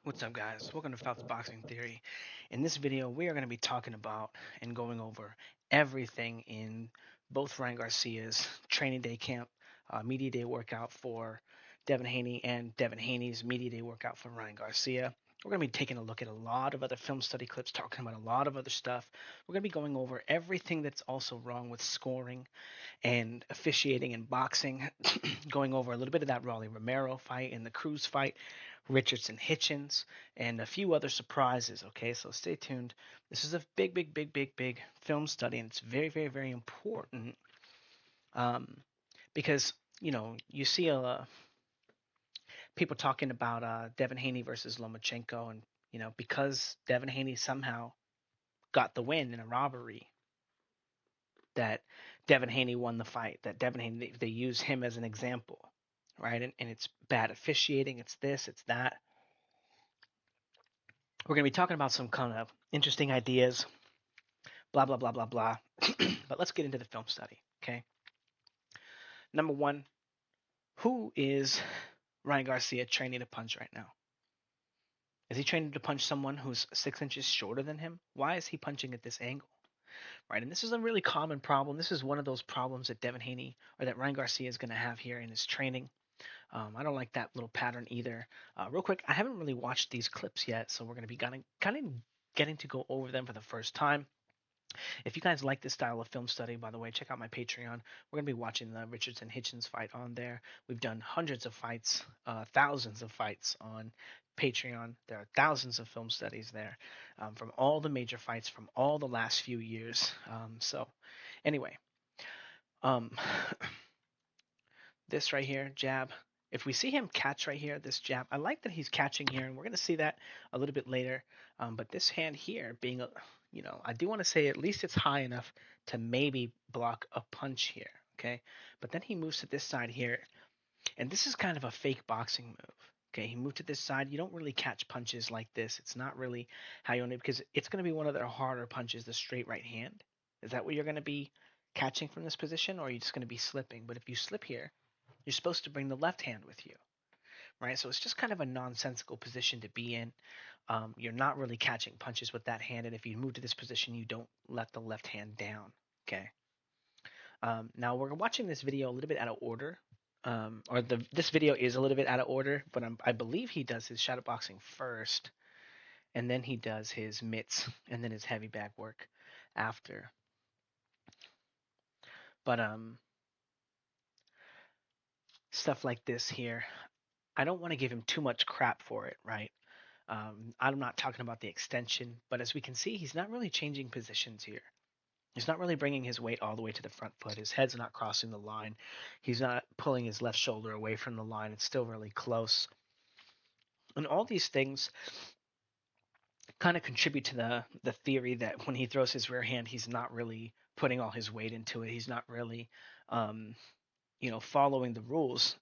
What's up, guys? Welcome to Fouts Boxing Theory. In this video, we are going to be talking about and going over everything in both Ryan Garcia's training day camp, media day workout for Devin Haney, and Devin Haney's media day workout for Ryan Garcia. We're going to be taking a look at a lot of other film study clips, talking about a lot of other stuff. We're going to be going over everything that's also wrong with scoring and officiating in boxing, going over a little bit of that Raleigh Romero fight and the Cruz fight, Richardson Hitchens, and a few other surprises. Okay, so stay tuned. This is a big film study, and it's very important um, because you see people talking about Devin Haney versus Lomachenko, and because Devin Haney somehow got the win in a robbery, that Devin Haney won the fight, that Devin Haney, they use him as an example, right? And it's bad officiating, it's this, it's that. We're going to be talking about some kind of interesting ideas, blah, blah, blah, blah, blah. But let's get into the film study, okay? Number one, who is Ryan Garcia training to punch right now? Is he training to punch someone who's 6 inches shorter than him? Why is he punching at this angle? Right, and this is a really common problem. This is one of those problems that Devin Haney or that Ryan Garcia is going to have here in his training. I don't like that little pattern either. Real quick, I haven't really watched these clips yet, so we're going to be kind of getting to go over them for the first time. If you guys like this style of film study, by the way, check out my Patreon. We're going to be watching the Richardson Hitchens fight on there. We've done hundreds of fights, thousands of fights on Patreon. There are thousands of film studies there from all the major fights from all the last few years. Anyway, um, this right here, jab. If we see him catch right here, this jab, I like that he's catching here, and we're going to see that a little bit later. But this hand here being, I do want to say at least it's high enough to maybe block a punch here, okay? But then he moves to this side here, and this is kind of a fake boxing move. Okay, he moved to this side. You don't really catch punches like this. It's not really how you want it because it's going to be one of their harder punches, the straight right hand. Is that what you're going to be catching from this position, or are you just going to be slipping? But if you slip here, you're supposed to bring the left hand with you, right? So it's just kind of a nonsensical position to be in. You're not really catching punches with that hand, and if you move to this position, you don't let the left hand down. Okay. Now we're watching this video a little bit out of order, or this video is a little bit out of order, but I believe he does his shadow boxing first, and then he does his mitts, and then his heavy bag work after. But stuff like this here, I don't want to give him too much crap for it, right? I'm not talking about the extension, but as we can see, he's not really changing positions here. He's not really bringing his weight all the way to the front foot. His head's not crossing the line. He's not pulling his left shoulder away from the line. It's still really close. And all these things kind of contribute to the theory that when he throws his rear hand, he's not really putting all his weight into it. He's not really, um, following the rules.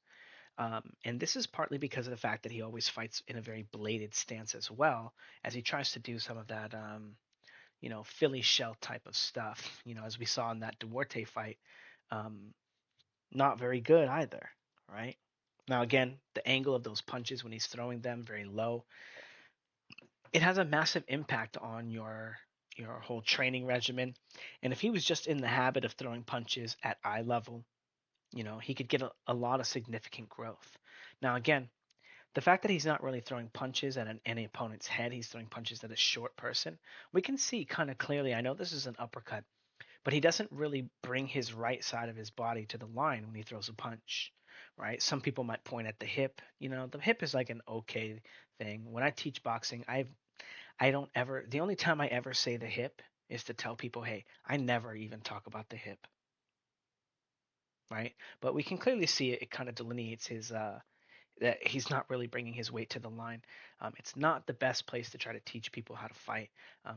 And this is partly because of the fact that he always fights in a very bladed stance as well, as he tries to do some of that, Philly shell type of stuff. As we saw in that Duarte fight, um, not very good either, right? Now again, the angle of those punches when he's throwing them very low, it has a massive impact on your whole training regimen. And if he was just in the habit of throwing punches at eye level, he could get a lot of significant growth. Now again, the fact that he's not really throwing punches at any opponent's head, he's throwing punches at a short person, we can see kind of clearly. I know this is an uppercut, but he doesn't really bring his right side of his body to the line when he throws a punch, right? Some people might point at the hip. The hip is like an okay thing. When I teach boxing, I don't ever, the only time I ever say the hip is to tell people, hey, I never even talk about the hip, right? But we can clearly see it kind of delineates his that he's not really bringing his weight to the line. It's not the best place to try to teach people how to fight,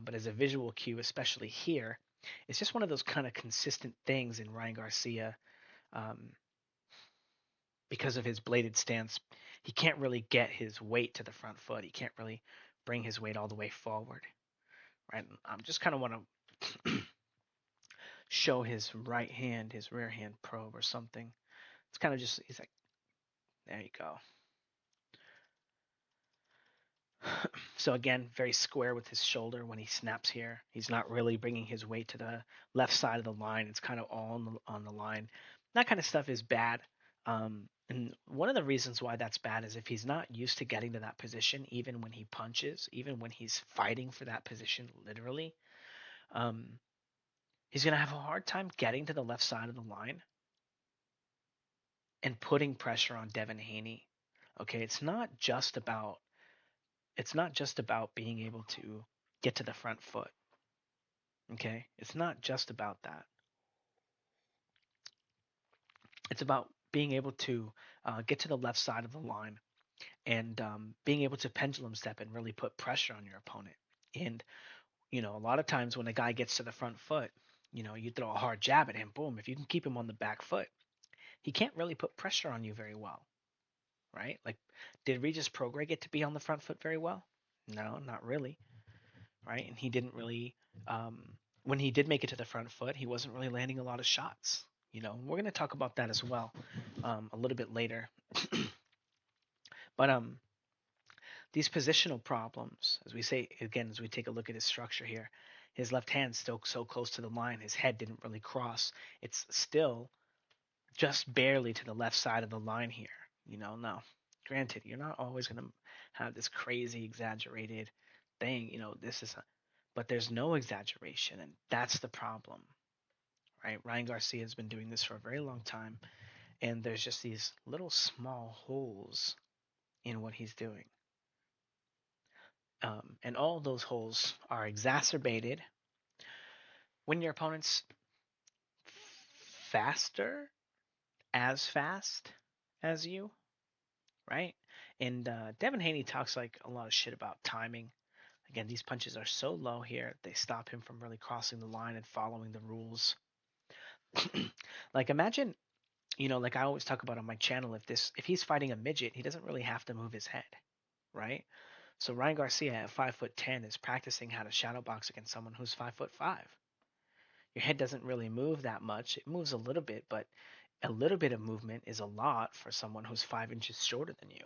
but as a visual cue, especially here, it's just one of those kind of consistent things in Ryan Garcia. Um, because of his bladed stance, he can't really get his weight to the front foot. He can't really bring his weight all the way forward, right? I just kind of want to show his right hand, his rear hand probe or something. It's kind of just, he's like, there you go. So again, very square with his shoulder when he snaps here. He's not really bringing his weight to the left side of the line. It's kind of all on the line. That kind of stuff is bad. And one of the reasons why that's bad is if he's not used to getting to that position, even when he punches, even when he's fighting for that position, literally, um, he's going to have a hard time getting to the left side of the line and putting pressure on Devin Haney. Okay, it's not just about being able to get to the front foot. Okay, it's not just about that. It's about being able to get to the left side of the line and being able to pendulum step and really put pressure on your opponent. And a lot of times when a guy gets to the front foot, you throw a hard jab at him, boom. If you can keep him on the back foot, he can't really put pressure on you very well, right? Like, did Regis Prograis get to be on the front foot very well? No, not really, right? And he didn't really. Um, when he did make it to the front foot, he wasn't really landing a lot of shots. We're going to talk about that as well a little bit later. But these positional problems, as we say again, as we take a look at his structure here, his left hand's still so close to the line, his head didn't really cross. It's still just barely to the left side of the line here. Now, granted, you're not always going to have this crazy exaggerated thing. But there's no exaggeration, and that's the problem, right? Ryan Garcia has been doing this for a very long time, and there's just these little small holes in what he's doing. And all those holes are exacerbated when your opponent's faster, as fast as you, right? And Devin Haney talks like a lot of shit about timing. Again, these punches are so low here, they stop him from really crossing the line and following the rules. Like imagine, like I always talk about on my channel, if he's fighting a midget, he doesn't really have to move his head, right? So Ryan Garcia at 5'10" is practicing how to shadow box against someone who's 5'5". Your head doesn't really move that much. It moves a little bit, but a little bit of movement is a lot for someone who's 5 inches shorter than you,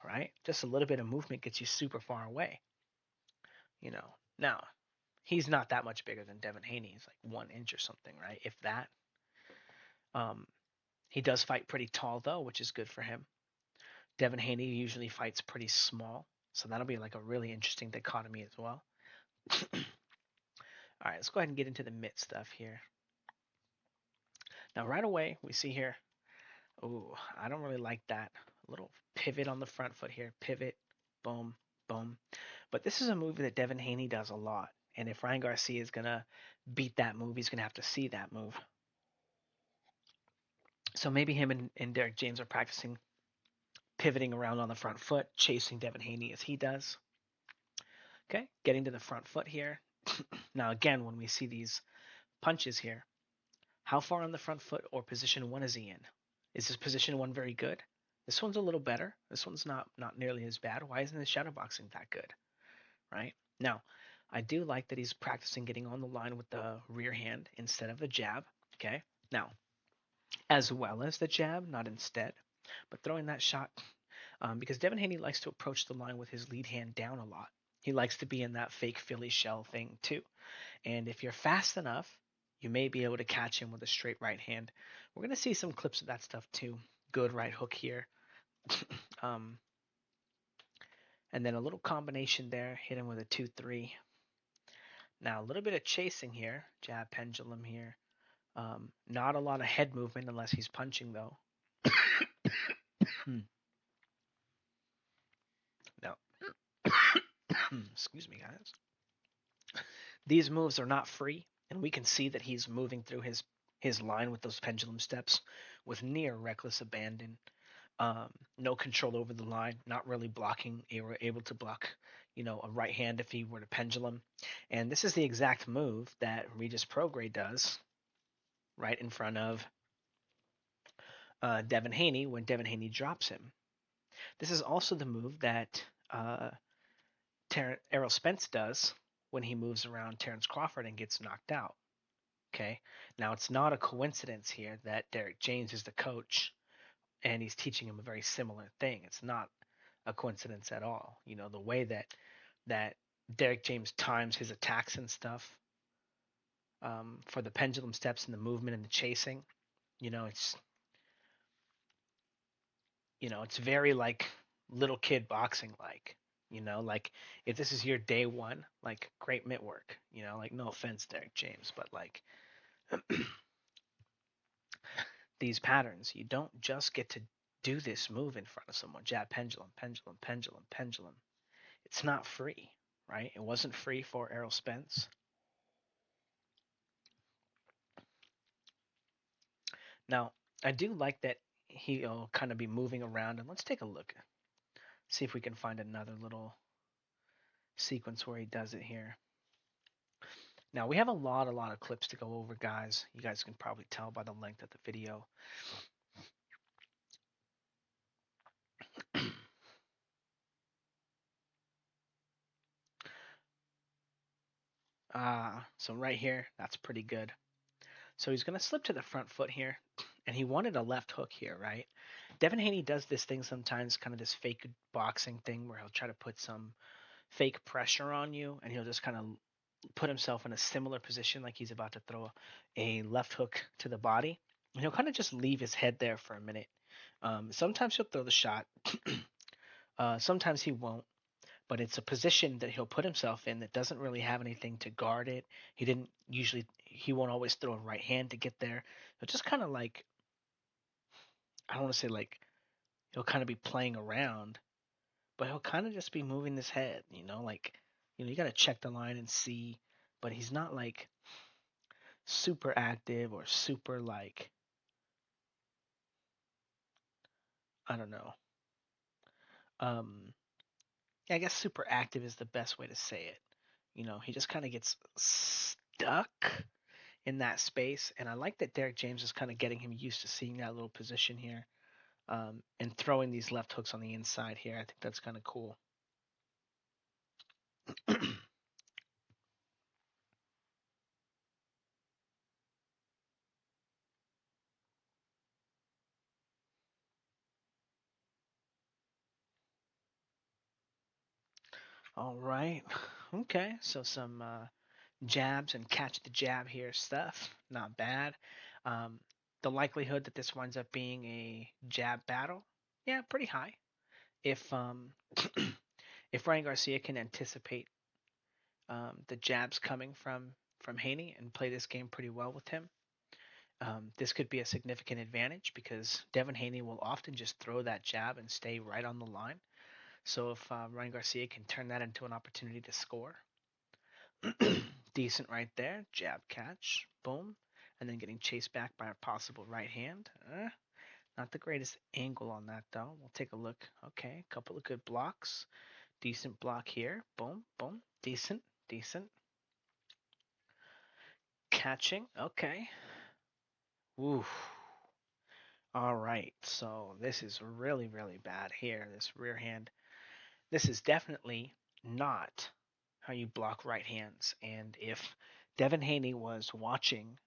right? Just a little bit of movement gets you super far away. Now, he's not that much bigger than Devin Haney. He's like 1 inch or something, right? If that. Um, he does fight pretty tall though, which is good for him. Devin Haney usually fights pretty small, so that'll be like a really interesting dichotomy as well. All right, let's go ahead and get into the mitt stuff here. Now, right away, we see here, ooh, I don't really like that. A little pivot on the front foot here. Pivot, boom, boom. But this is a move that Devin Haney does a lot. And if Ryan Garcia is going to beat that move, he's going to have to see that move. So maybe him and Derek James are practicing pivoting around on the front foot, chasing Devin Haney as he does. Okay, getting to the front foot here. Now, again, when we see these punches here, how far on the front foot or position one is he in? Is this position one very good? This one's a little better. This one's not nearly as bad. Why isn't the shadow boxing that good? Right? Now, I do like that he's practicing getting on the line with the rear hand instead of the jab. Okay? Now, as well as the jab, not instead, but throwing that shot because Devin Haney likes to approach the line with his lead hand down a lot. He likes to be in that fake Philly shell thing too. And if you're fast enough, you may be able to catch him with a straight right hand. We're going to see some clips of that stuff too. Good right hook here. um, and then a little combination there. Hit him with a 2-3. Now a little bit of chasing here. Jab pendulum here. Not a lot of head movement unless he's punching though. No. Excuse me, guys. These moves are not free, and we can see that he's moving through his line with those pendulum steps with near reckless abandon. No control over the line, not really blocking, able to block, a right hand if he were to pendulum. And this is the exact move that Regis Prograis does right in front of Devin Haney when Devin Haney drops him. This is also the move that Errol Spence does when he moves around Terrence Crawford and gets knocked out. Okay. Now it's not a coincidence here that Derek James is the coach and he's teaching him a very similar thing. It's not a coincidence at all. The way that that Derek James times his attacks and stuff for the pendulum steps and the movement and the chasing. You know, it's it's very like little kid boxing like. Like if this is your day one, like great mitt work. Like no offense, Derek James, but like these patterns, you don't just get to do this move in front of someone. Jab, pendulum, pendulum, pendulum, pendulum. It's not free, right? It wasn't free for Errol Spence. Now, I do like that he'll kind of be moving around, and let's take a look, see if we can find another little sequence where he does it here. Now we have a lot of clips to go over, guys. You guys can probably tell by the length of the video. So right here, that's pretty good. So he's going to slip to the front foot here, and he wanted a left hook here, right? Devin Haney does this thing sometimes, kind of this fake boxing thing where he'll try to put some fake pressure on you, and he'll just kind of put himself in a similar position like he's about to throw a left hook to the body. And he'll kind of just leave his head there for a minute. Sometimes he'll throw the shot. Sometimes he won't, but it's a position that he'll put himself in that doesn't really have anything to guard it. He won't always throw a right hand to get there. He'll just kind of like, I don't want to say like, he'll kind of be playing around, but he'll kind of just be moving his head, like, you got to check the line and see, but he's not like super active or super like, I don't know. Um, I guess super active is the best way to say it. He just kind of gets stuck in that space, and I like that Derek James is kind of getting him used to seeing that little position here, and throwing these left hooks on the inside here. I think that's kind of cool. All right. Okay. So some jabs and catch the jab here stuff. Not bad. Um, the likelihood that this winds up being a jab battle, yeah, pretty high. If if Ryan Garcia can anticipate the jabs coming from Haney and play this game pretty well with him, this could be a significant advantage because Devin Haney will often just throw that jab and stay right on the line. So if Ryan Garcia can turn that into an opportunity to score, decent right there. Jab catch, boom, and then getting chased back by a possible right hand. Not the greatest angle on that though. We'll take a look. Okay, a couple of good blocks. Decent block here. Boom, boom. Decent, decent. Catching. Okay. Oof. All right. So this is really, really bad here. This rear hand. This is definitely not how you block right hands. And if Devin Haney was watching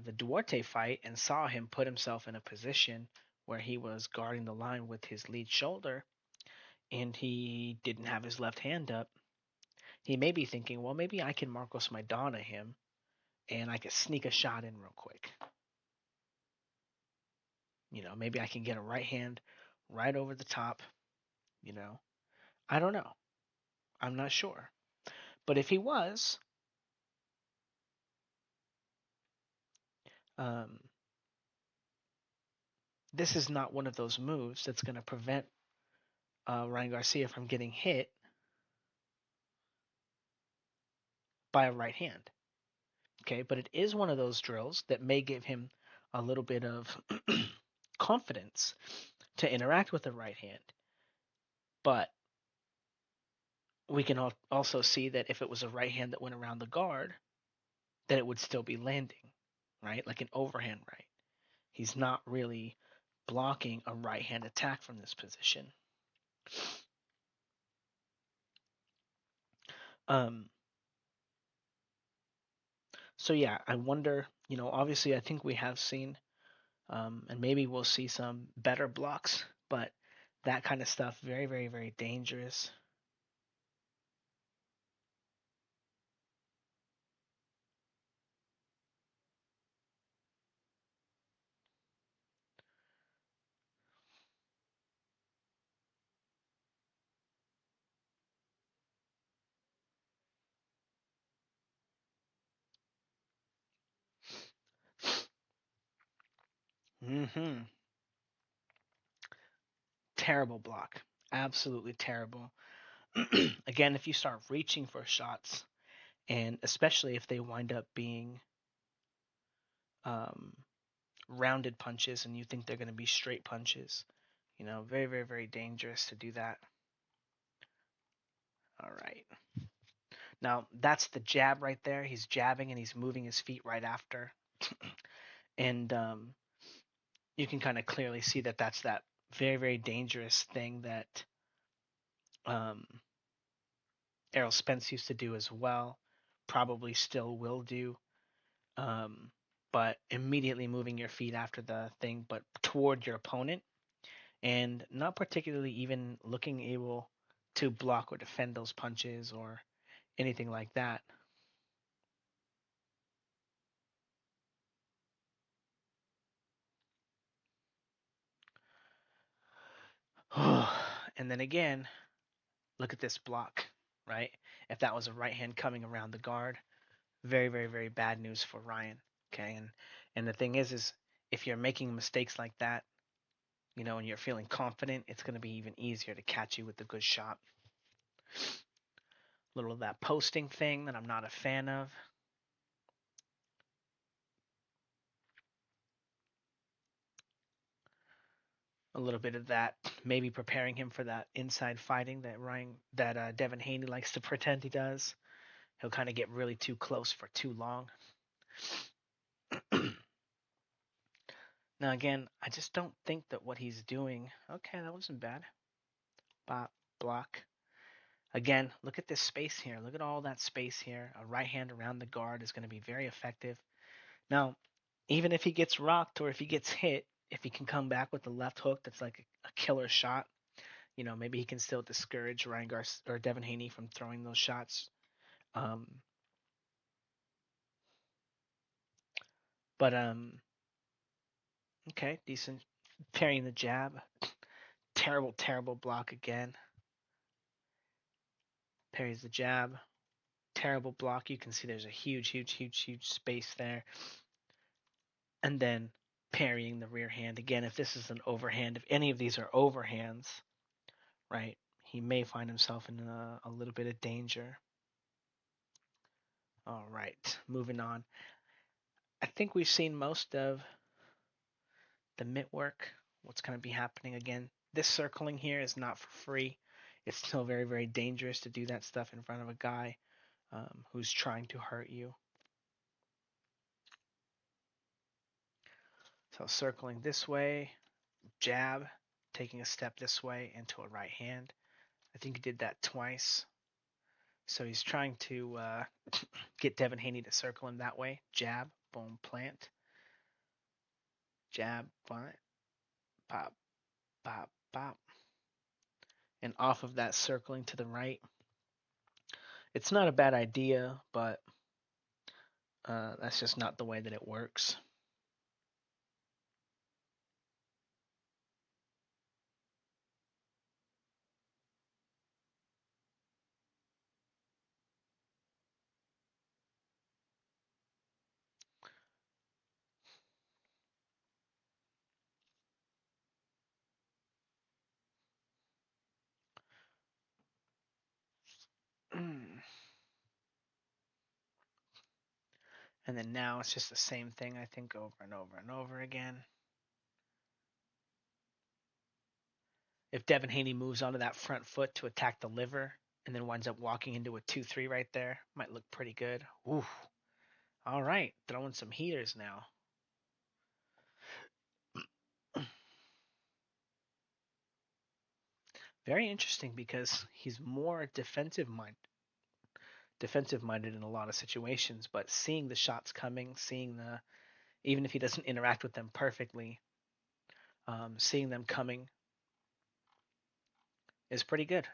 the Duarte fight and saw him put himself in a position where he was guarding the line with his lead shoulder and he didn't have his left hand up, he may be thinking, well, maybe I can Marcos Maidana him and I could sneak a shot in real quick. Maybe I can get a right hand right over the top. You know, I don't know. I'm not sure. But if he was, um, this is not one of those moves that's going to prevent Ryan Garcia from getting hit by a right hand. Okay, but it is one of those drills that may give him a little bit of confidence to interact with the right hand. But we can also see that if it was a right hand that went around the guard, that it would still be landing, right? Like an overhand right. He's not really blocking a right hand attack from this position. Um, so yeah, I wonder, obviously I think we have seen, and maybe we'll see some better blocks, but that kind of stuff, very, very, very dangerous. Mm-hmm. Terrible block. Absolutely terrible. Again, if you start reaching for shots, and especially if they wind up being um, rounded punches and you think they're going to be straight punches, very, very, very dangerous to do that. All right. Now, that's the jab right there. He's jabbing and he's moving his feet right after. And you can kind of clearly see that that's that very, very dangerous thing that um, Errol Spence used to do as well, probably still will do. Um, but immediately moving your feet after the thing, but toward your opponent, and not particularly even looking able to block or defend those punches or anything like that. And then again, look at this block, right? If that was a right hand coming around the guard, very, very, very bad news for Ryan. Okay, and the thing is if you're making mistakes like that, and you're feeling confident, it's going to be even easier to catch you with a good shot. A little of that posting thing that I'm not a fan of. A little bit of that, maybe preparing him for that inside fighting that Devin Haney likes to pretend he does. He'll kind of get really too close for too long. Now again, I just don't think that what he's doing. Okay, that wasn't bad. Bop, block. Again, look at this space here. Look at all that space here. A right hand around the guard is going to be very effective. Now, even if he gets rocked or if he gets hit, if he can come back with a left hook that's like a killer shot, maybe he can still discourage Ryan Garcia or Devin Haney from throwing those shots. Um, but okay, decent parrying the jab. Terrible, terrible block again. Parries the jab. Terrible block. You can see there's a huge, huge, huge, huge space there. And then parrying the rear hand again. If this is an overhand, if any of these are overhands, right, he may find himself in a little bit of danger. All right, moving on. I think we've seen most of the mitt work. What's going to be happening again? This circling here is not for free. It's still very, very dangerous to do that stuff in front of a guy who's trying to hurt you. So circling this way, jab, taking a step this way into a right hand. I think he did that twice. So he's trying to get Devin Haney to circle him that way. Jab, boom, plant. Jab, plant, pop, pop, pop. And off of that circling to the right. It's not a bad idea, but that's just not the way that it works. And then now it's just the same thing, I think, over and over and over again. If Devin Haney moves onto that front foot to attack the liver and then winds up walking into a 2-3 right there, might look pretty good. Ooh. All right, throwing some heaters now. Very interesting because he's more defensive minded in a lot of situations, but seeing the shots coming, seeing the even if he doesn't interact with them perfectly, seeing them coming is pretty good.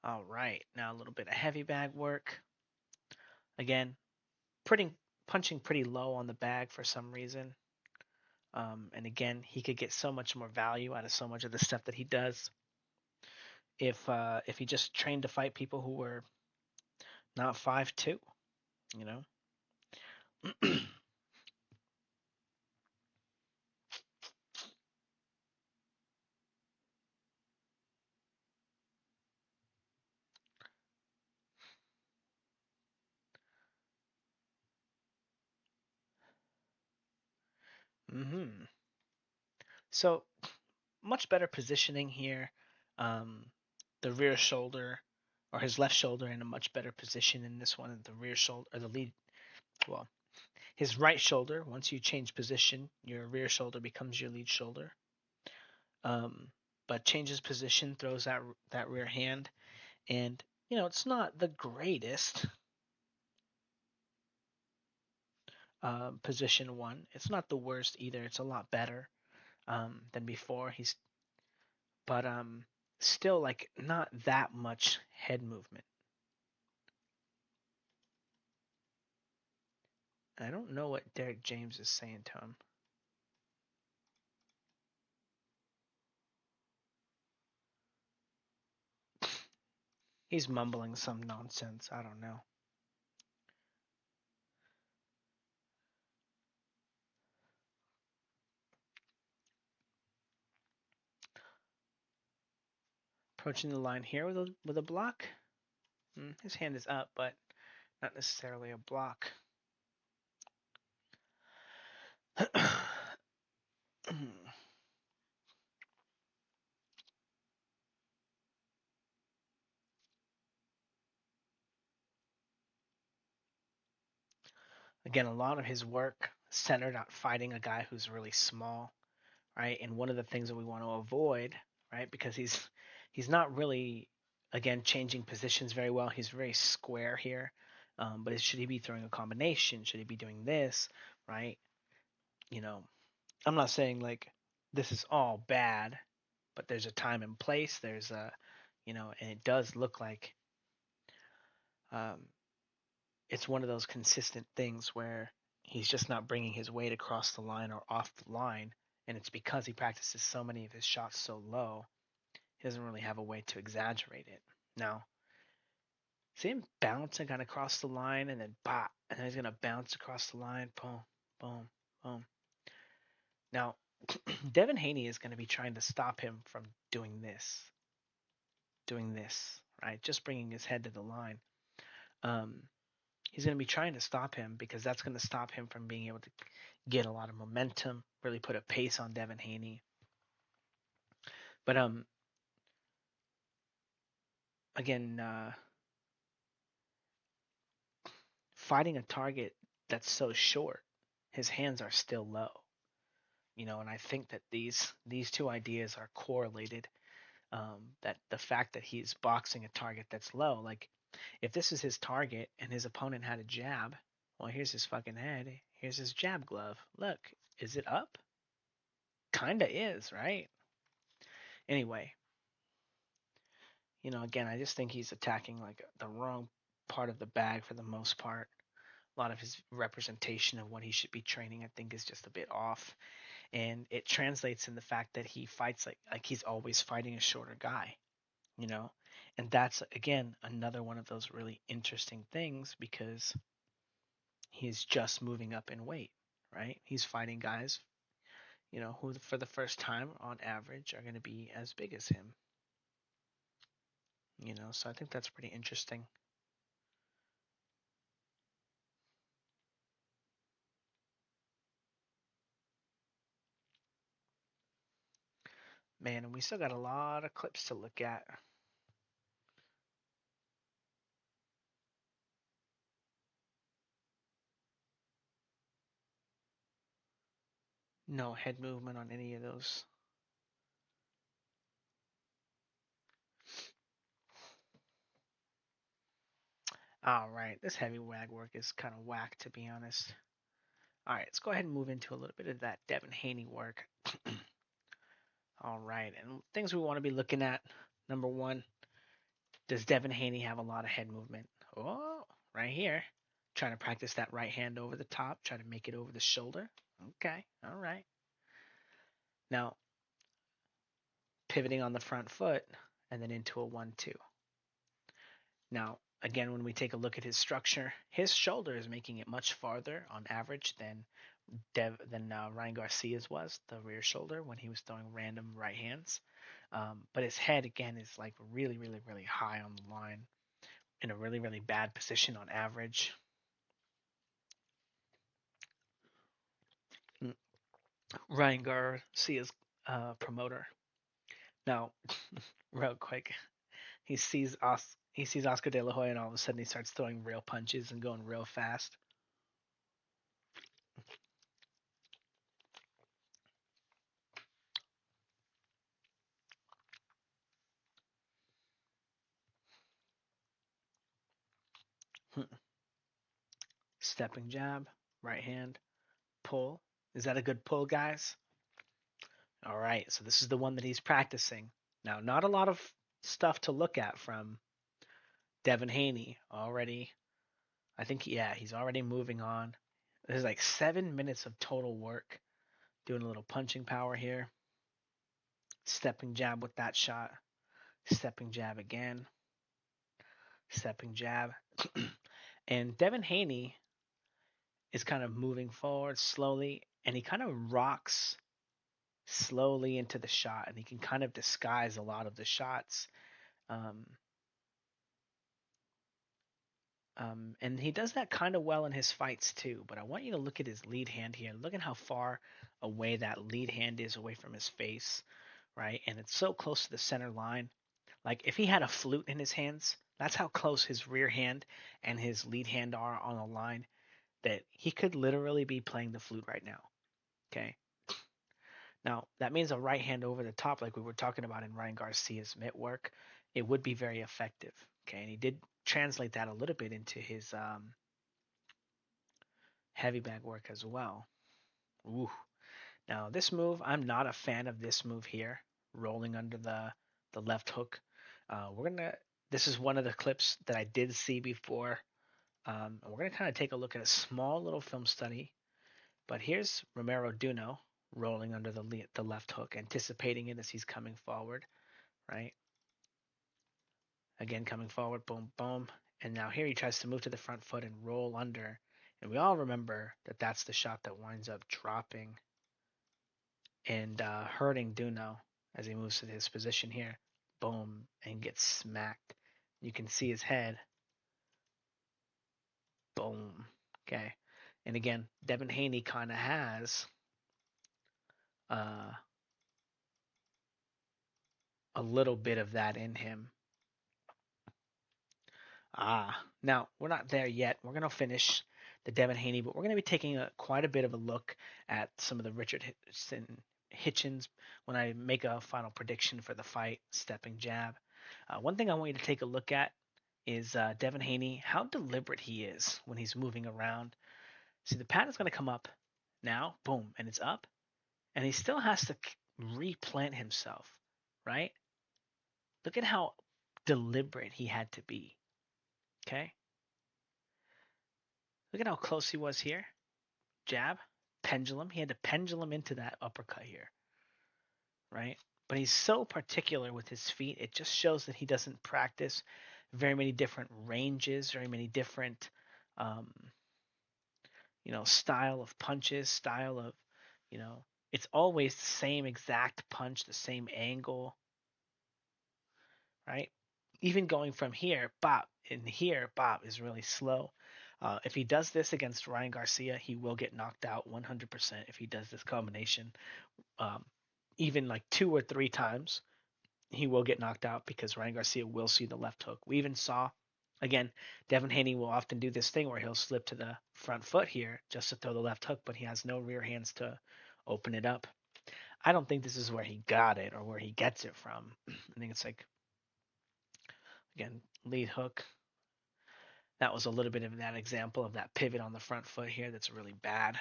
All right, now a little bit of heavy bag work. Again, pretty punching pretty low on the bag for some reason. And again, he could get so much more value out of so much of the stuff that he does if he just trained to fight people who were not 5'2", you know. Hmm. So much better positioning here. Um, the rear shoulder or his left shoulder in a much better position in this one. The rear shoulder or the lead. Well, his right shoulder. Once you change position, your rear shoulder becomes your lead shoulder. Um, but changes position, throws that rear hand, and it's not the greatest position one. It's not the worst either. It's a lot better than before. But still like not that much head movement. I don't know what Derek James is saying to him. He's mumbling some nonsense. I don't know. Approaching the line here with a block. His hand is up, but not necessarily a block. Again, a lot of his work centered on fighting a guy who's really small, right? And one of the things that we want to avoid, right? Because he's not really again changing positions very well. He's very square here. But should he be throwing a combination? Should he be doing this, right? You know, I'm not saying like this is all bad, but there's a time and place. There's a, and it does look like um, it's one of those consistent things where he's just not bringing his weight across the line or off the line, and it's because he practices so many of his shots so low, he doesn't really have a way to exaggerate it. Now, see him bouncing kind of across the line and then bop, and then he's gonna bounce across the line, boom, boom, boom. Now, Devin Haney is going to be trying to stop him from doing this, right? Just bringing his head to the line. Um, he's going to be trying to stop him because that's going to stop him from being able to get a lot of momentum, really put a pace on Devin Haney. But again, fighting a target that's so short, his hands are still low. And I think that these two ideas are correlated. That the fact that he's boxing a target that's low, like if this is his target and his opponent had a jab, well, here's his fucking head. Here's his jab glove. Look, is it up? Kinda is, right? Anyway, again, I just think he's attacking like the wrong part of the bag for the most part. A lot of his representation of what he should be training, I think, is just a bit off, and it translates in the fact that he fights like he's always fighting a shorter guy, you know, and that's again another one of those really interesting things because he's just moving up in weight, right? He's fighting guys, who for the first time on average are going to be as big as him, so I think that's pretty interesting. Man, and we still got a lot of clips to look at. No head movement on any of those. All right, this heavy wag work is kind of whack, to be honest. All right, let's go ahead and move into a little bit of that Devin Haney work. All right, and things we want to be looking at. Number one, does Devin Haney have a lot of head movement? Oh, right here. Trying to practice that right hand over the top, try to make it over the shoulder. Okay, all right. Now, pivoting on the front foot and then into a 1-2. Now, again, when we take a look at his structure, his shoulder is making it much farther on average than Ryan Garcia's was, the rear shoulder, when he was throwing random right hands. But his head, again, is like really, really, really high on the line in a really, really bad position on average. Ryan Garcia's promoter. Now, real quick, he sees Oscar De La Hoya, and all of a sudden he starts throwing real punches and going real fast. Stepping jab, right hand, pull. Is that a good pull, guys? All right, so this is the one that he's practicing. Now, not a lot of stuff to look at from Devin Haney already. I think, yeah, he's already moving on. There's like 7 minutes of total work. Doing a little punching power here. Stepping jab with that shot. Stepping jab again. Stepping jab. And Devin Haney is kind of moving forward slowly, and he kind of rocks slowly into the shot, and he can kind of disguise a lot of the shots. Um, and he does that kind of well in his fights too. But I want you to look at his lead hand here. Look at how far away that lead hand is away from his face, right? And it's so close to the center line. Like if he had a flute in his hands, that's how close his rear hand and his lead hand are on the line that he could literally be playing the flute right now. Okay. Now, that means a right hand over the top, like we were talking about in Ryan Garcia's mitt work, it would be very effective. Okay. And he did translate that a little bit into his heavy bag work as well. Ooh. Now, this move, I'm not a fan of this move here, rolling under the left hook. We're gonna. This is one of the clips that I did see before. And we're gonna kind of take a look at a small little film study. But here's Romero Duno rolling under the left hook, anticipating it as he's coming forward, right? Again, coming forward, boom, boom. And now here he tries to move to the front foot and roll under. And we all remember that that's the shot that winds up dropping and hurting Duno as he moves to his position here. Boom, and gets smacked. You can see his head. Boom. Okay. And again, Devin Haney kind of has uh, a little bit of that in him. Now we're not there yet. We're gonna finish the Devin Haney, but we're gonna be taking quite a bit of a look at some of the Richard Hitchens when I make a final prediction for the fight. Stepping jab. One thing I want you to take a look at is Devin Haney, how deliberate he is when he's moving around. See, the pad is gonna come up now, boom, and it's up, and he still has to replant himself, right? Look at how deliberate he had to be. Okay, look at how close he was here. Jab, pendulum. He had to pendulum into that uppercut here, right? But he's so particular with his feet. It just shows that he doesn't practice very many different ranges, very many different, um, style of punches, style of, you know, it's always the same exact punch, the same angle, right? Even going from here, bop, and here, bop is really slow. If he does this against Ryan Garcia, he will get knocked out 100% if he does this combination. Um, Even like 2 or 3 times, he will get knocked out because Ryan Garcia will see the left hook. We even saw, again, Devin Haney will often do this thing where he'll slip to the front foot here just to throw the left hook, but he has no rear hands to open it up. I don't think this is where he got it or where he gets it from. I think it's like, again, lead hook. That was a little bit of that example of that pivot on the front foot here that's really bad.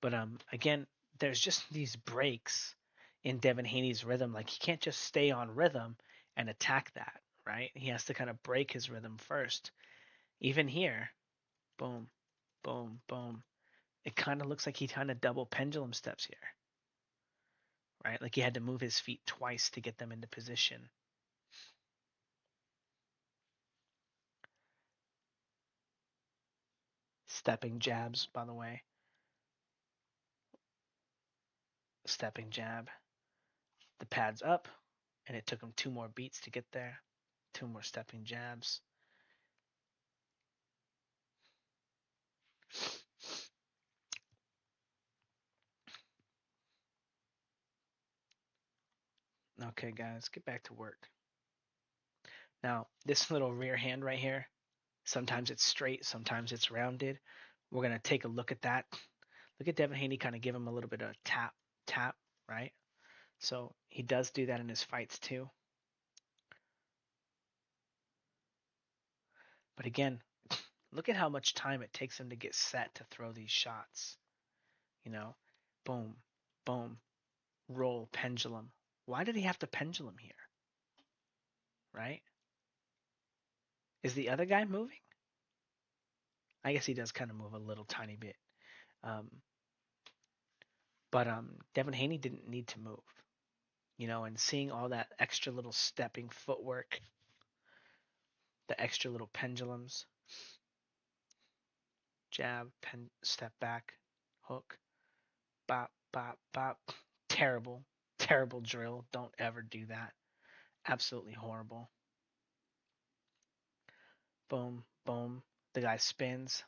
But again, there's just these breaks in Devin Haney's rhythm. Like he can't just stay on rhythm and attack that, right? He has to kind of break his rhythm first. Even here, boom, boom, boom. It kind of looks like he kind of double pendulum steps here, right? Like he had to move his feet twice to get them into position. Stepping jabs, by the way. Stepping jab. The pad's up, and it took him 2 more beats to get there. 2 more stepping jabs. Okay, guys, get back to work. Now, this little rear hand right here, sometimes it's straight, sometimes it's rounded. We're going to take a look at that. Look at Devin Haney kind of give him a little bit of tap, tap, right? So he does do that in his fights too. But again, look at how much time it takes him to get set to throw these shots. You know, boom, boom, roll, pendulum. Why did he have to pendulum here, right? Is the other guy moving? I guess he does kind of move a little tiny bit. Um, but Devin Haney didn't need to move, and seeing all that extra little stepping footwork, the extra little pendulums, jab, step back, hook, bop, bop, bop. Terrible, terrible drill. Don't ever do that. Absolutely horrible. Boom, boom. The guy spins,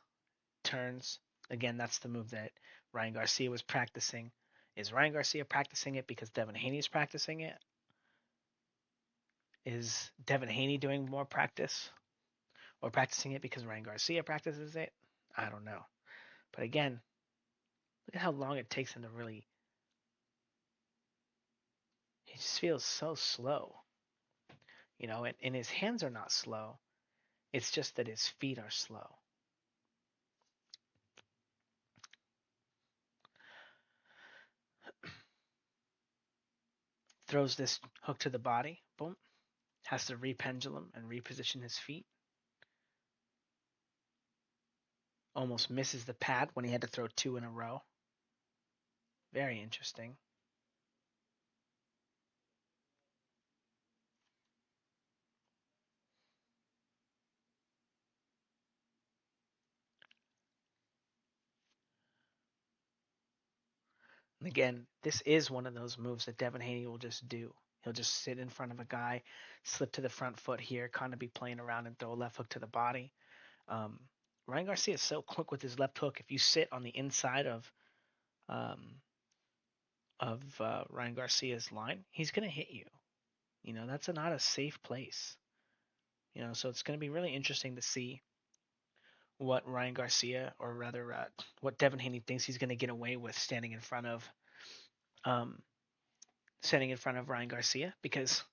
turns. Again, that's the move that Ryan Garcia was practicing. Is Ryan Garcia practicing it because Devin Haney's practicing it? Is Devin Haney doing more practice or practicing it because Ryan Garcia practices it? I don't know. But again, look at how long it takes him to really. He just feels so slow, and his hands are not slow. It's just that his feet are slow. Throws this hook to the body, boom, has to rependulum and reposition his feet. Almost misses the pad when he had to throw two in a row. Very interesting. And again, this is one of those moves that Devin Haney will just do. He'll just sit in front of a guy, slip to the front foot here, kind of be playing around and throw a left hook to the body. Um, Ryan Garcia is so quick with his left hook. If you sit on the inside um, of Ryan Garcia's line, he's going to hit you. That's not a safe place. So it's going to be really interesting to see what Ryan Garcia, or rather, what Devin Haney thinks he's going to get away with um, standing in front of Ryan Garcia, because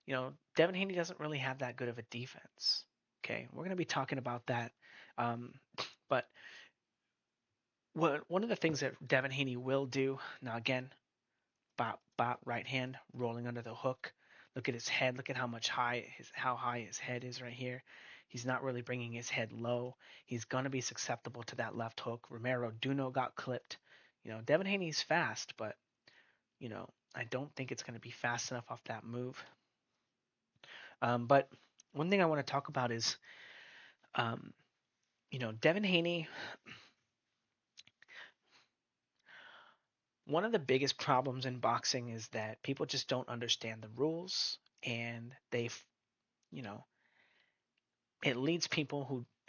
Devin Haney doesn't really have that good of a defense. Okay, we're going to be talking about that, um, but one of the things that Devin Haney will do now, again, bop bop, right hand rolling under the hook. Look at his head. Look at how high his head is right here. He's not really bringing his head low. He's gonna be susceptible to that left hook. Romero Duno got clipped. Devin Haney's fast, but I don't think it's gonna be fast enough off that move. But one thing I want to talk about is, um, Devin Haney. One of the biggest problems in boxing is that people just don't understand the rules, and you know, it leads people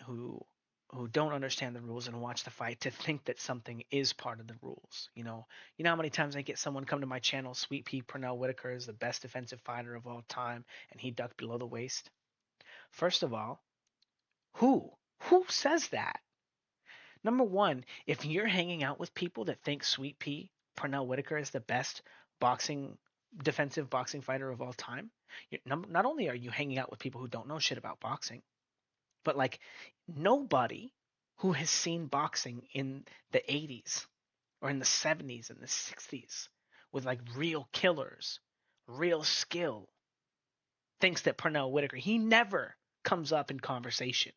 who don't understand the rules and watch the fight to think that something is part of the rules. How many times I get someone come to my channel, Sweet Pea Pernell Whitaker is the best defensive fighter of all time, and he ducked below the waist. First of all, who who says that? Number one, if you're hanging out with people that think Sweet Pea Pernell Whitaker is the best boxing defensive boxing fighter of all time, not only are you hanging out with people who don't know shit about boxing, but like nobody who has seen boxing in the 80s or in the 70s and the 60s with like real killers, real skill, thinks that Pernell Whitaker, he never comes up in conversation.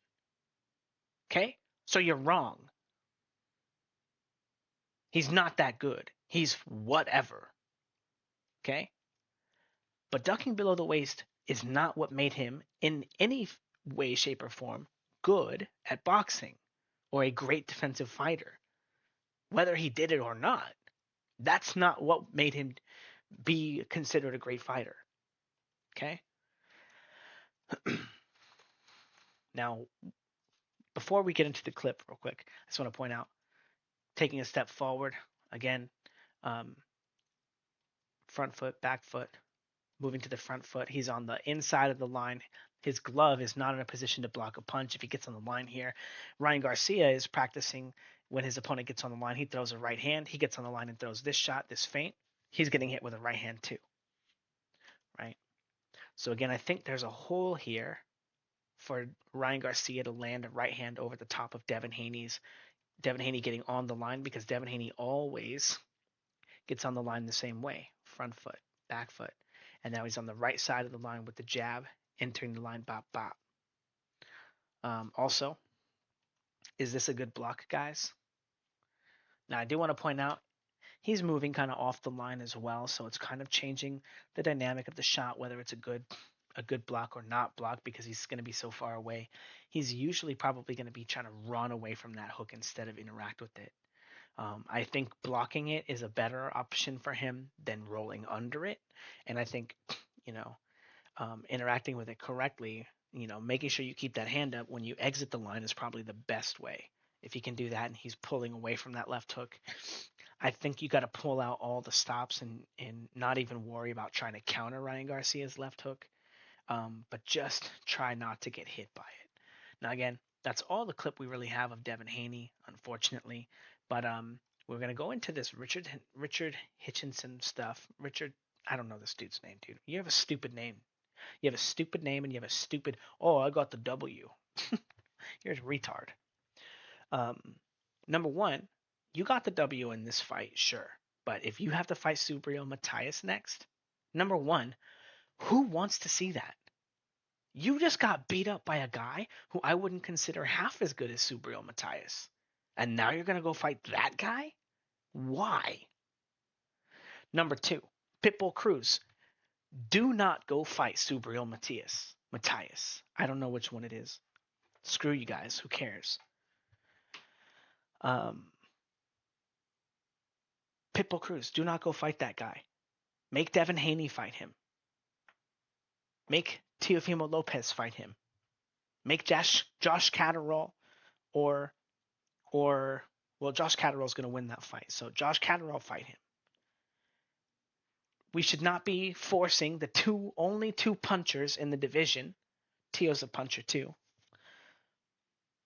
Okay? So you're wrong. He's not that good. He's whatever. Okay? But ducking below the waist is not what made him, in any way, shape, or form, good at boxing or a great defensive fighter. Whether he did it or not, that's not what made him be considered a great fighter. Okay? Now, before we get into the clip, real quick, I just want to point out, taking a step forward, again, um, front foot, back foot, moving to the front foot. He's on the inside of the line. His glove is not in a position to block a punch if he gets on the line here. Ryan Garcia is practicing when his opponent gets on the line. He throws a right hand. He gets on the line and throws this shot, this feint. He's getting hit with a right hand too, right? So again, I think there's a hole here for Ryan Garcia to land a right hand over the top of Devin Haney's. Devin Haney getting on the line because Devin Haney always gets on the line the same way, front foot, back foot. And now he's on the right side of the line with the jab, entering the line, bop, bop. Also, is this a good block, guys? Now, I do want to point out, he's moving kind of off the line as well, so it's kind of changing the dynamic of the shot, whether it's a good block or not block, because he's going to be so far away. He's usually probably going to be trying to run away from that hook instead of interact with it. I think blocking it is a better option for him than rolling under it. And I think, interacting with it correctly, making sure you keep that hand up when you exit the line is probably the best way. If he can do that and he's pulling away from that left hook, I think you got to pull out all the stops and not even worry about trying to counter Ryan Garcia's left hook, but just try not to get hit by it. Now, again, that's all the clip we really have of Devin Haney, unfortunately. But we're gonna go into this Richard Hitchinson stuff. Richard, I don't know this dude's name, dude. You have a stupid name. You have a stupid name, and you have a stupid. Oh, I got the W. You're a retard. Number one, you got the W in this fight, sure. But if you have to fight Subriel Matias next, number one, who wants to see that? You just got beat up by a guy who I wouldn't consider half as good as Subriel Matias. And now you're going to go fight that guy? Why? Number two, Pitbull Cruz. Do not go fight Subriel Matias. I don't know which one it is. Screw you guys. Who cares? Pitbull Cruz. Do not go fight that guy. Make Devin Haney fight him. Make Teofimo Lopez fight him. Make Josh Catterall or Josh Catterall's going to win that fight. So Josh Catterall fight him. We should not be forcing the only two punchers in the division, Teo's a puncher too,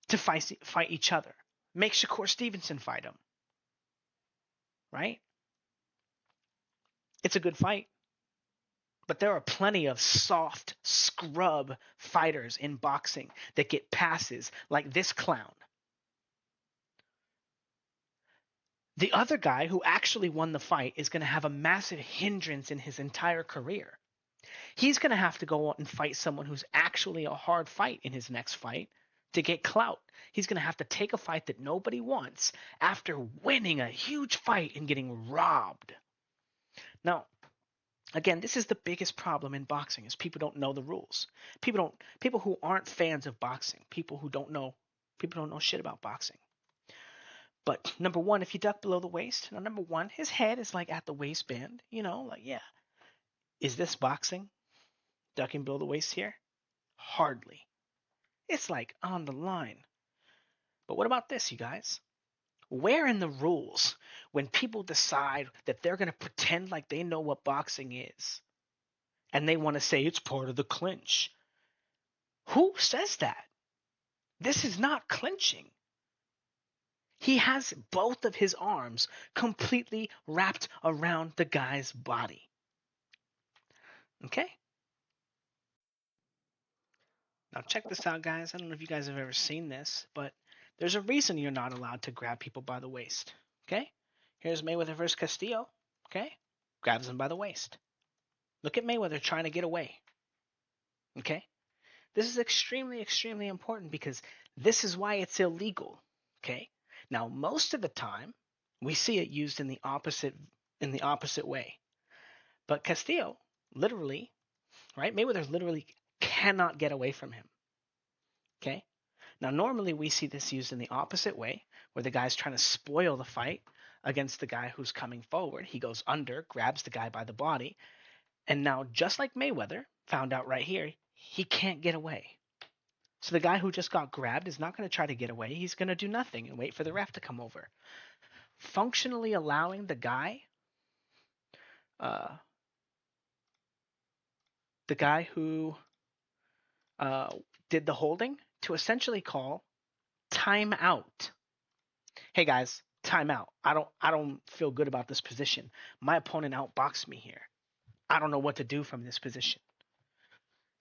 to fight each other. Make Shakur Stevenson fight him. Right? It's a good fight. But there are plenty of soft scrub fighters in boxing that get passes like this clown. The other guy who actually won the fight is going to have a massive hindrance in his entire career. He's going to have to go out and fight someone who's actually a hard fight in his next fight to get clout. He's going to have to take a fight that nobody wants after winning a huge fight and getting robbed. Now, again, this is the biggest problem in boxing is people don't know the rules. People who aren't fans of boxing, people don't know shit about boxing. But number one, if you duck below the waist, now number one, his head is like at the waistband, yeah. Is this boxing? Ducking below the waist here? Hardly. It's like on the line. But what about this, you guys? Where in the rules, when people decide that they're going to pretend like they know what boxing is, and they want to say it's part of the clinch? Who says that? This is not clinching. He has both of his arms completely wrapped around the guy's body. Okay? Now check this out, guys. I don't know if you guys have ever seen this, but there's a reason you're not allowed to grab people by the waist. Okay? Here's Mayweather versus Castillo. Okay? Grabs him by the waist. Look at Mayweather trying to get away. Okay? This is extremely, extremely important because this is why it's illegal. Okay? Now, most of the time, we see it used in the opposite way. But Castillo, literally, right? Mayweather literally cannot get away from him. Okay? Now, normally we see this used in the opposite way, where the guy's trying to spoil the fight against the guy who's coming forward. He goes under, grabs the guy by the body, and now, just like Mayweather found out right here, he can't get away. So the guy who just got grabbed is not going to try to get away. He's going to do nothing and wait for the ref to come over. Functionally allowing the guy the guy who uh, did the holding to essentially call timeout. Hey guys, timeout. I don't feel good about this position. My opponent outboxed me here. I don't know what to do from this position.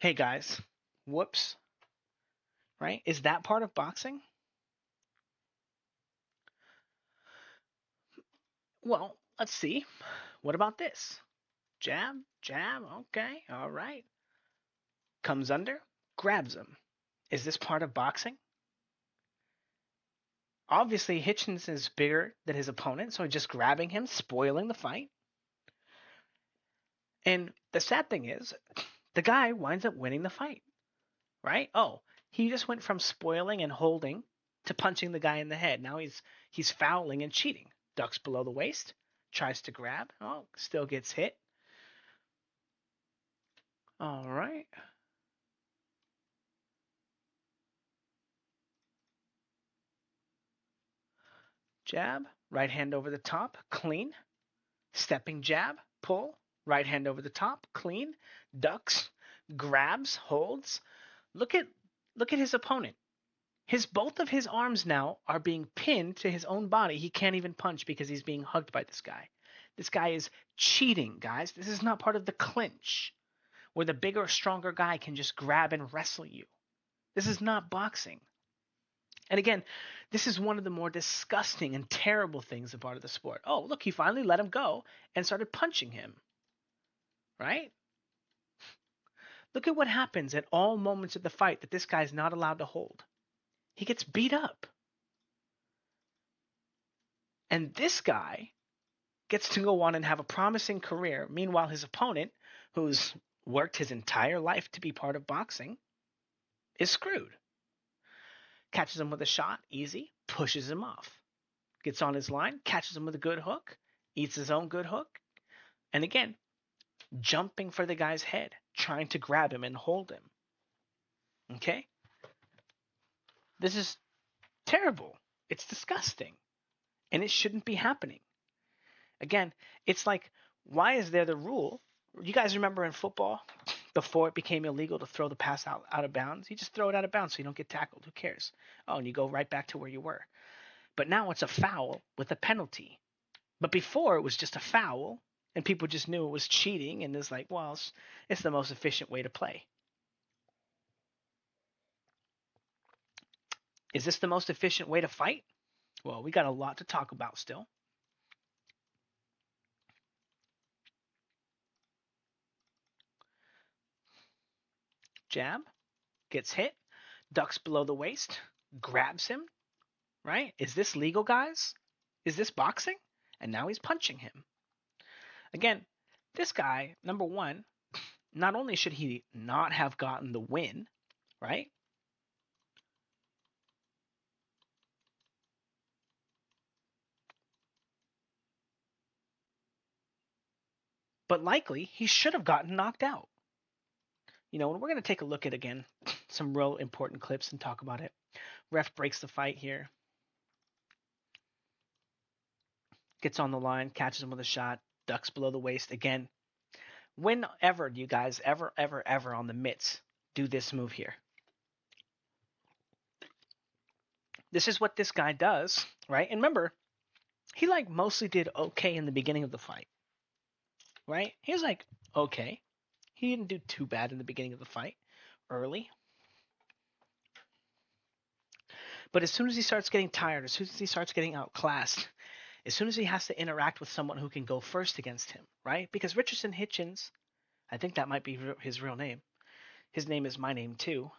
Hey guys, whoops. Right? Is that part of boxing? Well, let's see. What about this? Jab, jab, okay, all right. Comes under, grabs him. Is this part of boxing? Obviously, Hitchens is bigger than his opponent, so just grabbing him, spoiling the fight. And the sad thing is, the guy winds up winning the fight, right? Oh, he just went from spoiling and holding to punching the guy in the head. Now he's fouling and cheating. Ducks below the waist, tries to grab. Oh, still gets hit. All right. Jab, right hand over the top, clean. Stepping jab, pull, right hand over the top, clean. Ducks, grabs, holds. Look at look at his opponent. His both of his arms now are being pinned to his own body. He can't even punch because he's being hugged by this guy. This guy is cheating, guys. This is not part of the clinch where the bigger, stronger guy can just grab and wrestle you. This is not boxing. And again, this is one of the more disgusting and terrible things about the sport. Oh, look, he finally let him go and started punching him. Right? Look at what happens at all moments of the fight that this guy's not allowed to hold. He gets beat up. And this guy gets to go on and have a promising career. Meanwhile, his opponent, who's worked his entire life to be part of boxing, is screwed. Catches him with a shot, easy, pushes him off. Gets on his line, catches him with a good hook, eats his own good hook, and again, jumping for the guy's head, trying to grab him and hold him. Okay? This is terrible. It's disgusting. And it shouldn't be happening. Again, it's like, why is there the rule? You guys remember in football, before it became illegal to throw the pass out of bounds? You just throw it out of bounds so you don't get tackled. Who cares? Oh, and you go right back to where you were. But now it's a foul with a penalty. But before it was just a foul, and people just knew it was cheating, and it's like, well, it's the most efficient way to play. Is this the most efficient way to fight? Well, we got a lot to talk about still. Jab, gets hit, ducks below the waist, grabs him, right? Is this legal, guys? Is this boxing? And now he's punching him. Again, this guy, number one, not only should he not have gotten the win, right? But likely he should have gotten knocked out. You know, and we're going to take a look at, again, some real important clips and talk about it. Ref breaks the fight here. Gets on the line, catches him with a shot, ducks below the waist. Again, whenever you guys ever on the mitts do this move here. This is what this guy does, right? And remember, he like mostly did okay in the beginning of the fight, right? He was like, okay. He didn't do too bad in the beginning of the fight, early. But as soon as he starts getting tired, as soon as he starts getting outclassed, as soon as he has to interact with someone who can go first against him, right? Because Richardson Hitchens, I think that might be his real name. His name is my name too.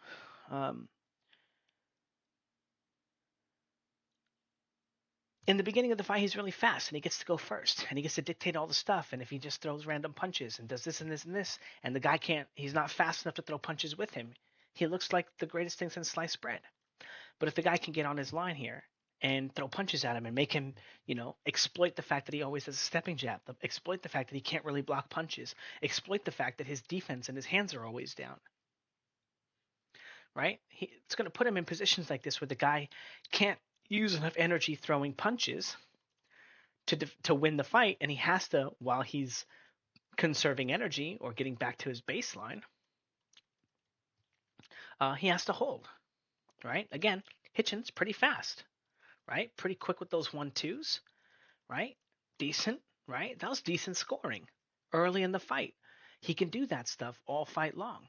In the beginning of the fight, he's really fast and he gets to go first and he gets to dictate all the stuff. And if he just throws random punches and does this and this and this, and the guy he's not fast enough to throw punches with him, he looks like the greatest thing since sliced bread. But if the guy can get on his line here and throw punches at him and make him, exploit the fact that he always has a stepping jab, exploit the fact that he can't really block punches, exploit the fact that his defense and his hands are always down, right? It's going to put him in positions like this where the guy can't use enough energy throwing punches to win the fight, and he has to, while he's conserving energy or getting back to his baseline, he has to hold, right? Again, Hitchens pretty fast, right? Pretty quick with those 1-2s, right? Decent, right? That was decent scoring early in the fight. He can do that stuff all fight long.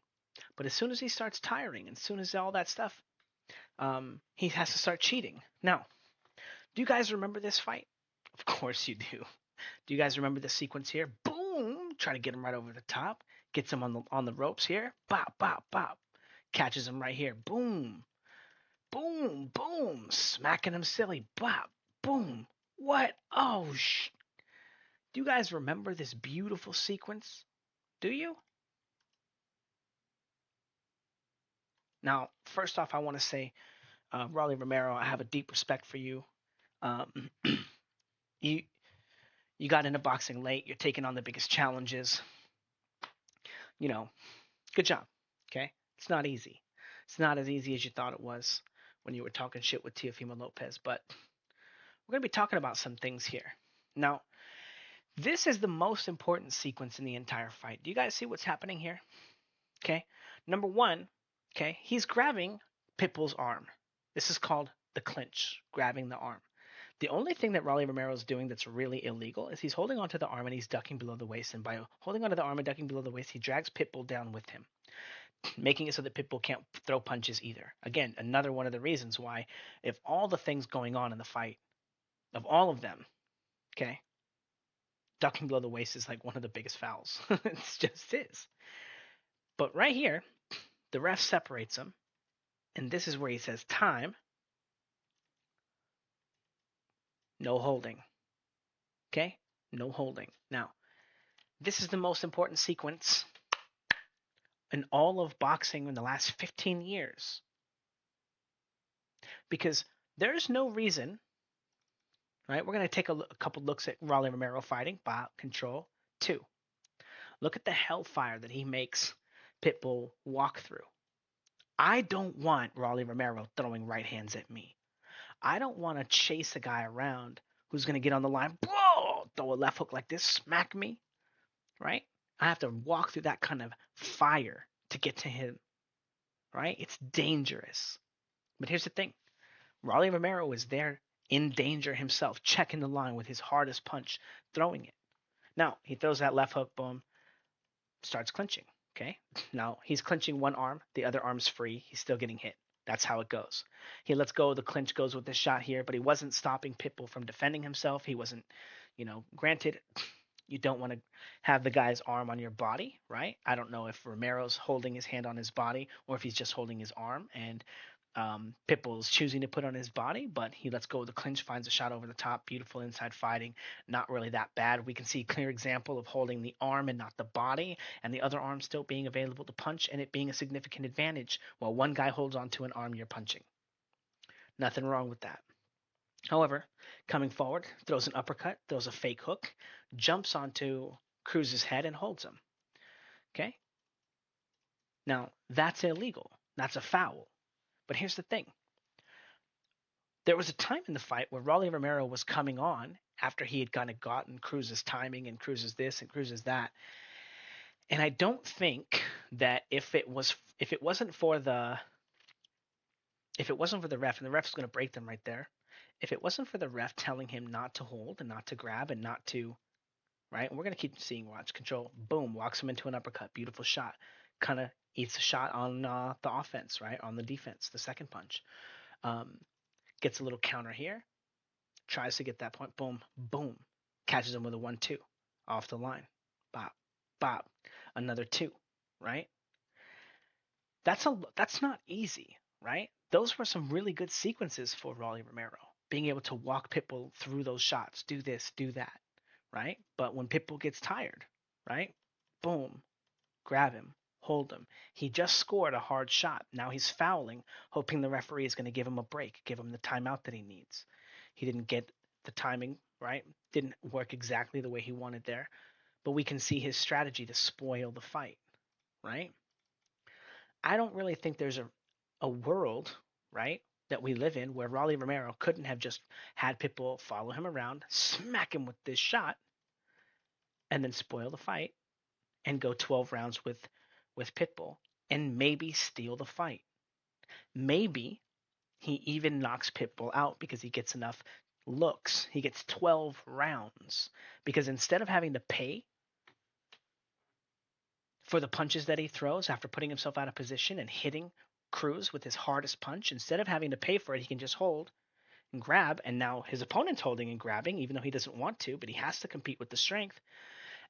But as soon as he starts tiring, and as soon as all that stuff, he has to start cheating. Now, do you guys remember this fight? Of course you do. Do you guys remember the sequence here? Boom! Try to get him right over the top. Gets him on the ropes here. Bop, bop, bop. Catches him right here. Boom, boom, boom. Smacking him silly. Bop, boom. What? Oh, do you guys remember this beautiful sequence? Do you? Now, first off, I want to say, Rolly Romero, I have a deep respect for you. Um, you you got into boxing late. You're taking on the biggest challenges. You know, good job. Okay, it's not easy. It's not as easy as you thought it was when you were talking shit with Teofimo Lopez. But we're gonna be talking about some things here. Now, this is the most important sequence in the entire fight. Do you guys see what's happening here? Okay, number one. Okay, he's grabbing Pitbull's arm. This is called the clinch, grabbing the arm. The only thing that Rolly Romero is doing that's really illegal is he's holding onto the arm and he's ducking below the waist. And by holding onto the arm and ducking below the waist, he drags Pitbull down with him, making it so that Pitbull can't throw punches either. Again, another one of the reasons why, if all the things going on in the fight, of all of them, okay, ducking below the waist is like one of the biggest fouls. It just is. But right here, the ref separates them, and this is where he says time, no holding. Okay, no holding. Now, this is the most important sequence in all of boxing in the last 15 years. Because there's no reason, right? We're going to take a couple looks at Rolly Romero fighting, control. 2, look at the hellfire that he makes Pitbull walk through. I don't want Rolly Romero throwing right hands at me. I don't want to chase a guy around who's going to get on the line, whoa, throw a left hook like this, smack me, right? I have to walk through that kind of fire to get to him, right? It's dangerous. But here's the thing. Rolly Romero is there in danger himself, checking the line with his hardest punch, throwing it. Now, he throws that left hook, boom, starts clinching. Okay? Now, he's clinching one arm, the other arm's free. He's still getting hit. That's how it goes. He lets go, the clinch goes with this shot here, but he wasn't stopping Pitbull from defending himself. He wasn't, granted, you don't want to have the guy's arm on your body, right? I don't know if Romero's holding his hand on his body or if he's just holding his arm. And Pitbull's choosing to put on his body, but he lets go of the clinch, finds a shot over the top. Beautiful inside fighting. Not really that bad. We can see a clear example of holding the arm and not the body, and the other arm still being available to punch, and it being a significant advantage while one guy holds onto an arm you're punching. Nothing wrong with that. However, coming forward, throws an uppercut, throws a fake hook, jumps onto Cruz's head and holds him. Okay? Now, that's illegal. That's a foul. But here's the thing. There was a time in the fight where Rolly Romero was coming on after he had kind of gotten Cruz's timing and Cruz's this and Cruz's that. And I don't think that if it wasn't for the ref, and the ref's going to break them right there, if it wasn't for the ref telling him not to hold and not to grab and not to, right? And we're going to keep seeing watch control. Boom, walks him into an uppercut. Beautiful shot. Kind of eats a shot on the offense, right? On the defense, the second punch. Gets a little counter here. Tries to get that point. Boom, boom. Catches him with a 1-2 off the line. Bop, bop. Another 2, right? That's not easy, right? Those were some really good sequences for Rolly Romero. Being able to walk Pitbull through those shots, do this, do that, right? But when Pitbull gets tired, right? Boom, grab him, hold him. He just scored a hard shot. Now he's fouling, hoping the referee is going to give him a break, give him the timeout that he needs. He didn't get the timing, right? Didn't work exactly the way he wanted there. But we can see his strategy to spoil the fight, right? I don't really think there's a world, right, that we live in where Rolly Romero couldn't have just had Pitbull follow him around, smack him with this shot, and then spoil the fight and go 12 rounds with Pitbull and maybe steal the fight. Maybe he even knocks Pitbull out because he gets enough looks. He gets 12 rounds because instead of having to pay for the punches that he throws after putting himself out of position and hitting Cruz with his hardest punch, instead of having to pay for it, he can just hold and grab. And now his opponent's holding and grabbing, even though he doesn't want to, but he has to compete with the strength.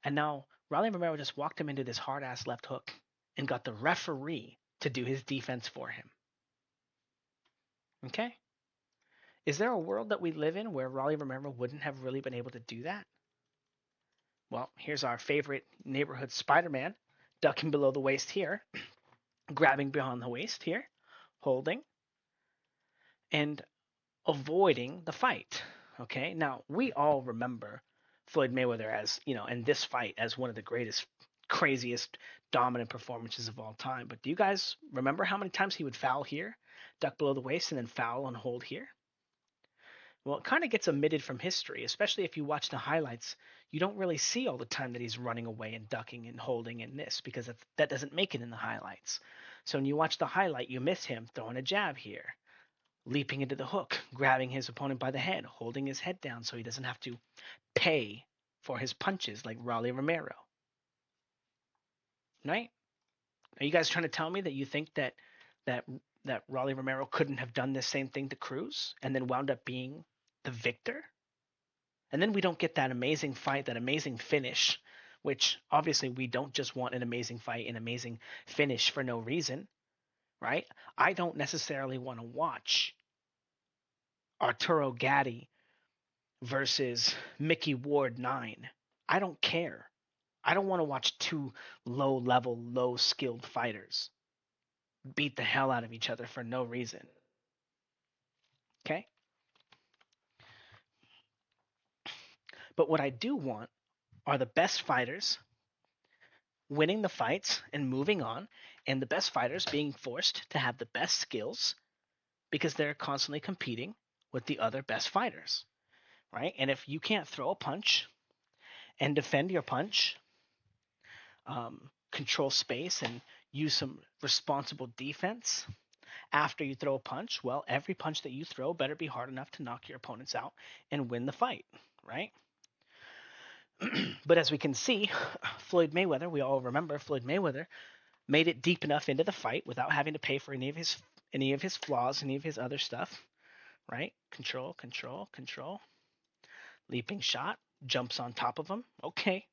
And now Raleigh Romero just walked him into this hard ass left hook and got the referee to do his defense for him. Okay? Is there a world that we live in where Raleigh Romero wouldn't have really been able to do that? Well, here's our favorite neighborhood Spider-Man, ducking below the waist here, grabbing behind the waist here, holding, and avoiding the fight. Okay, now we all remember Floyd Mayweather as, in this fight as one of the greatest, craziest, dominant performances of all time. But do you guys remember how many times he would foul here, duck below the waist, and then foul and hold here? Well, it kind of gets omitted from history, especially if you watch the highlights. You don't really see all the time that he's running away and ducking and holding and this because that doesn't make it in the highlights. So when you watch the highlight, you miss him throwing a jab here, leaping into the hook, grabbing his opponent by the head, holding his head down so he doesn't have to pay for his punches like Raleigh Romero. Right? Are you guys trying to tell me that you think that that Raleigh Romero couldn't have done the same thing to Cruz and then wound up being the victor? And then we don't get that amazing fight, that amazing finish, which obviously we don't just want an amazing fight, an amazing finish for no reason, right? I don't necessarily want to watch Arturo Gatti versus Mickey Ward 9. I don't care. I don't want to watch two low level, low skilled fighters beat the hell out of each other for no reason. Okay? But what I do want are the best fighters winning the fights and moving on, and the best fighters being forced to have the best skills because they're constantly competing with the other best fighters, right? And if you can't throw a punch and defend your punch, control space, and use some responsible defense after you throw a punch, well, every punch that you throw better be hard enough to knock your opponents out and win the fight, right? But as we can see, Floyd Mayweather, we all remember Floyd Mayweather made it deep enough into the fight without having to pay for any of his flaws, any of his other stuff, right? Control, control, control. Leaping shot, jumps on top of him. Okay.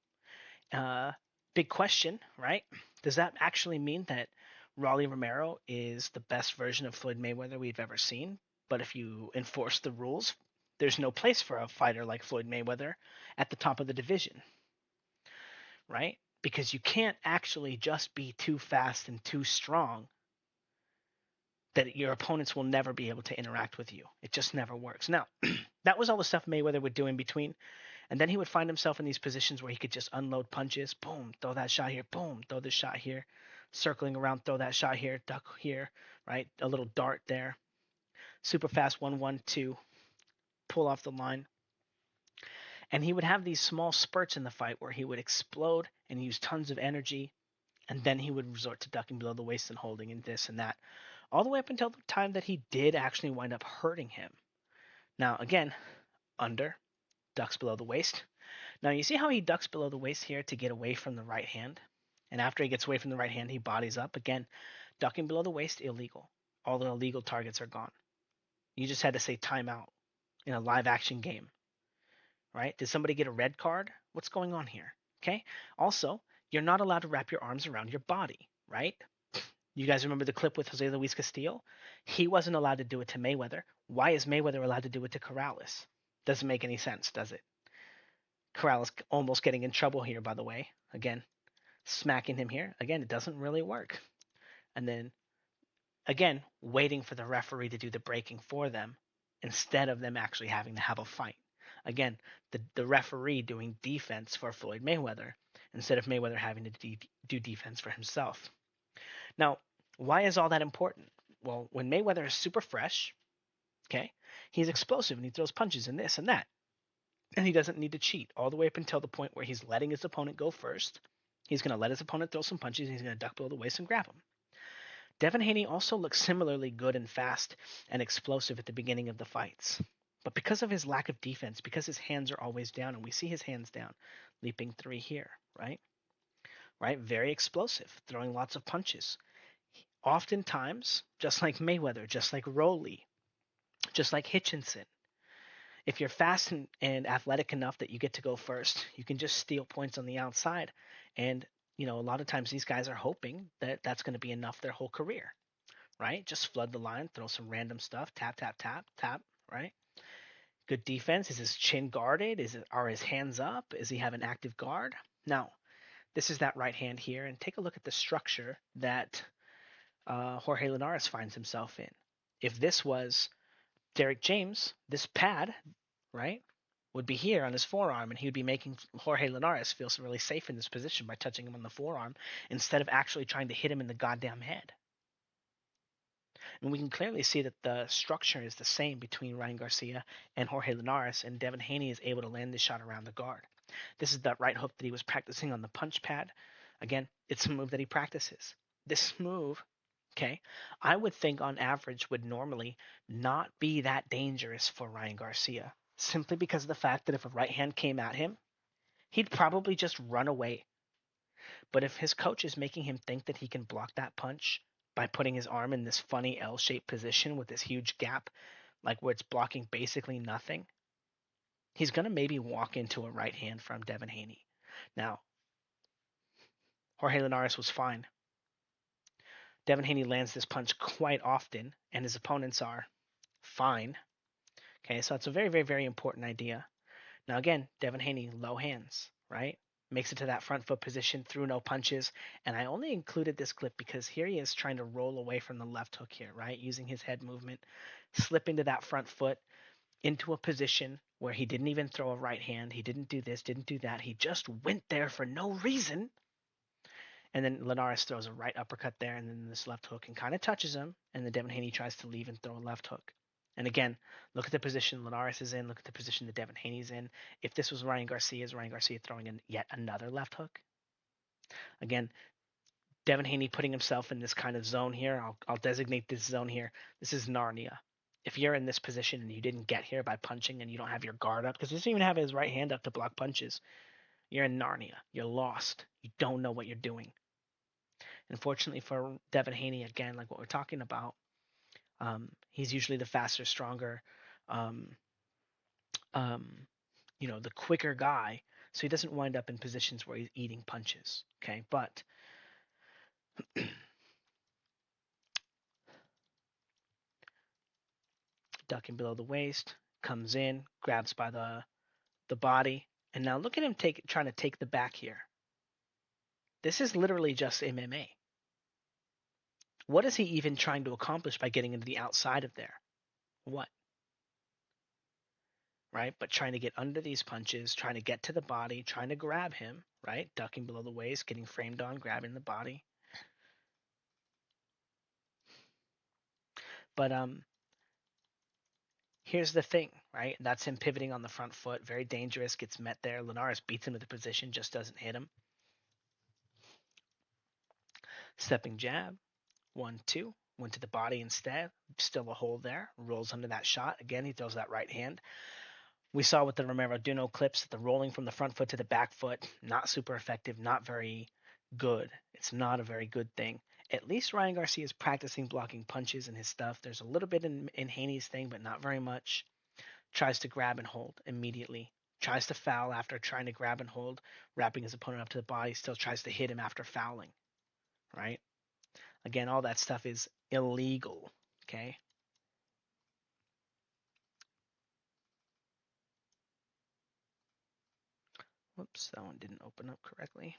Uh, Big question, right? Does that actually mean that Raleigh Romero is the best version of Floyd Mayweather we've ever seen? But if you enforce the rules, there's no place for a fighter like Floyd Mayweather at the top of the division, right? Because you can't actually just be too fast and too strong that your opponents will never be able to interact with you. It just never works. Now, that was all the stuff Mayweather would do in between. And then he would find himself in these positions where he could just unload punches. Boom, throw that shot here. Boom, throw this shot here. Circling around, throw that shot here. Duck here, right? A little dart there. Super fast 1-1-2. Pull off the line. And he would have these small spurts in the fight where he would explode and use tons of energy. And then he would resort to ducking below the waist and holding and this and that. All the way up until the time that he did actually wind up hurting him. Now, again, under, ducks below the waist. Now, you see how he ducks below the waist here to get away from the right hand? And after he gets away from the right hand, he bodies up. Again, ducking below the waist, illegal. All the illegal targets are gone. You just had to say timeout in a live action game, right? Did somebody get a red card? What's going on here? Okay. Also, you're not allowed to wrap your arms around your body, right? You guys remember the clip with Jose Luis Castillo? He wasn't allowed to do it to Mayweather. Why is Mayweather allowed to do it to Corrales? Doesn't make any sense, does it? Corrales almost getting in trouble here, by the way. Again, smacking him here. Again, it doesn't really work. And then, again, waiting for the referee to do the breaking for them instead of them actually having to have a fight. Again, the referee doing defense for Floyd Mayweather instead of Mayweather having to do defense for himself. Now, why is all that important? Well, when Mayweather is super fresh, okay, he's explosive and he throws punches and this and that. And he doesn't need to cheat all the way up until the point where he's letting his opponent go first. He's going to let his opponent throw some punches and he's going to duck below the waist and grab him. Devin Haney also looks similarly good and fast and explosive at the beginning of the fights. But because of his lack of defense, because his hands are always down, and we see his hands down, leaping three here, right? Right? Very explosive, throwing lots of punches. Oftentimes, just like Mayweather, just like Rolly, just like Hitchinson, if you're fast and athletic enough that you get to go first, you can just steal points on the outside. And, a lot of times these guys are hoping that that's going to be enough their whole career, right? Just flood the line, throw some random stuff, tap, tap, tap, tap, right? Good defense. Is his chin guarded? Are his hands up? Is he have an active guard? Now, this is that right hand here, and take a look at the structure that Jorge Linares finds himself in. If this was Derek James, this pad, right, would be here on his forearm, and he would be making Jorge Linares feel really safe in this position by touching him on the forearm instead of actually trying to hit him in the goddamn head. And we can clearly see that the structure is the same between Ryan Garcia and Jorge Linares, and Devin Haney is able to land this shot around the guard. This is that right hook that he was practicing on the punch pad. Again, it's a move that he practices. This move, okay, I would think on average would normally not be that dangerous for Ryan Garcia, simply because of the fact that if a right hand came at him, he'd probably just run away. But if his coach is making him think that he can block that punch by putting his arm in this funny L-shaped position with this huge gap, like where it's blocking basically nothing, he's going to maybe walk into a right hand from Devin Haney. Now, Jorge Linares was fine. Devin Haney lands this punch quite often, and his opponents are fine. Okay, so it's a very, very, very important idea. Now, again, Devin Haney, low hands, right? Makes it to that front foot position through no punches. And I only included this clip because here he is trying to roll away from the left hook here, right? Using his head movement, slipping to that front foot into a position where he didn't even throw a right hand. He didn't do this, didn't do that. He just went there for no reason. And then Linares throws a right uppercut there, and then this left hook and kind of touches him. And then Devin Haney tries to leave and throw a left hook. And again, look at the position Linares is in. Look at the position that Devin Haney's in. If this was Ryan Garcia, is Ryan Garcia throwing in yet another left hook? Again, Devin Haney putting himself in this kind of zone here. I'll designate this zone here. This is Narnia. If you're in this position and you didn't get here by punching and you don't have your guard up, because he doesn't even have his right hand up to block punches, you're in Narnia. You're lost. You don't know what you're doing. Unfortunately for Devin Haney, again, like what we're talking about, he's usually the faster, stronger, um, um, the quicker guy, so he doesn't wind up in positions where he's eating punches. Okay, but ducking below the waist, comes in, grabs by the body, and now look at him trying to take the back here. This is literally just MMA. What is he even trying to accomplish by getting into the outside of there? What? Right? But trying to get under these punches, trying to get to the body, trying to grab him, right? Ducking below the waist, getting framed on, grabbing the body. But here's the thing, right? That's him pivoting on the front foot, very dangerous, gets met there. Linares beats him to the position, just doesn't hit him. Stepping jab, 1-2, went to the body instead, still a hold there, rolls under that shot. Again, he throws that right hand. We saw with the Romero Duno clips the rolling from the front foot to the back foot, not super effective, not very good. It's not a very good thing. At least Ryan Garcia is practicing blocking punches and his stuff. There's a little bit in Haney's thing, but not very much. Tries to grab and hold immediately. Tries to foul after trying to grab and hold, wrapping his opponent up to the body, still tries to hit him after fouling, right? Again, all that stuff is illegal, okay? Whoops, that one didn't open up correctly.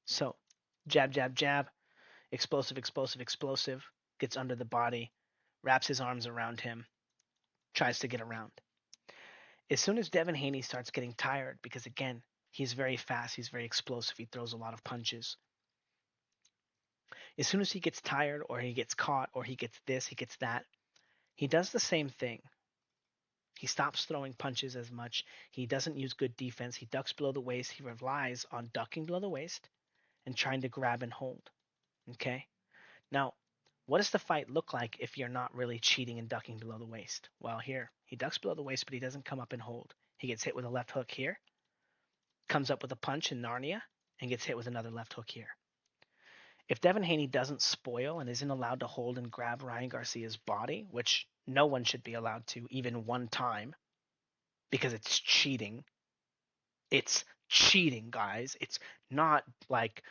So, jab, jab, jab, explosive, explosive, explosive, gets under the body, wraps his arms around him, tries to get around. As soon as Devin Haney starts getting tired, because again, he's very fast, he's very explosive, he throws a lot of punches. As soon as he gets tired or he gets caught or he gets this, he gets that, he does the same thing. He stops throwing punches as much. He doesn't use good defense. He ducks below the waist. He relies on ducking below the waist and trying to grab and hold. Okay? Now, what does the fight look like if you're not really cheating and ducking below the waist? Well, here, he ducks below the waist, but he doesn't come up and hold. He gets hit with a left hook here, comes up with a punch in Narnia, and gets hit with another left hook here. If Devin Haney doesn't spoil and isn't allowed to hold and grab Ryan Garcia's body, which no one should be allowed to even one time because it's cheating. It's cheating, guys. It's not like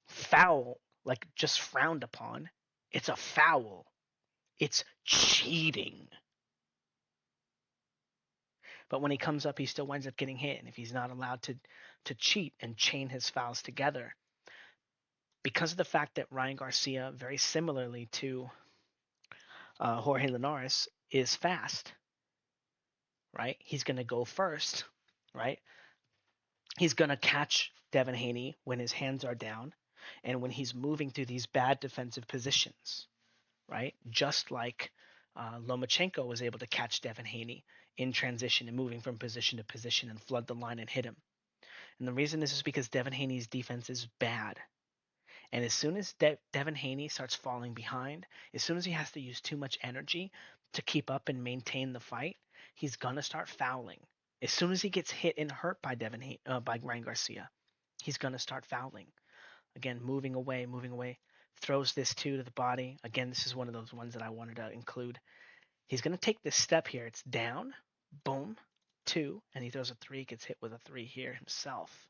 foul, like just frowned upon. It's a foul. It's cheating. But when he comes up, he still winds up getting hit. And if he's not allowed to cheat and chain his fouls together, because of the fact that Ryan Garcia, very similarly to Jorge Linares, is fast, right? He's going to go first, right? He's going to catch Devin Haney when his hands are down and when he's moving through these bad defensive positions, right? Just like Lomachenko was able to catch Devin Haney in transition and moving from position to position and flood the line and hit him. And the reason this is because Devin Haney's defense is bad. And as soon as Devin Haney starts falling behind, as soon as he has to use too much energy to keep up and maintain the fight, he's gonna start fouling. As soon as he gets hit and hurt by by Ryan Garcia, he's gonna start fouling. Again, moving away, throws this two to the body. Again, this is one of those ones that I wanted to include. He's gonna take this step here. It's down, boom, two, and he throws a three, gets hit with a three here himself.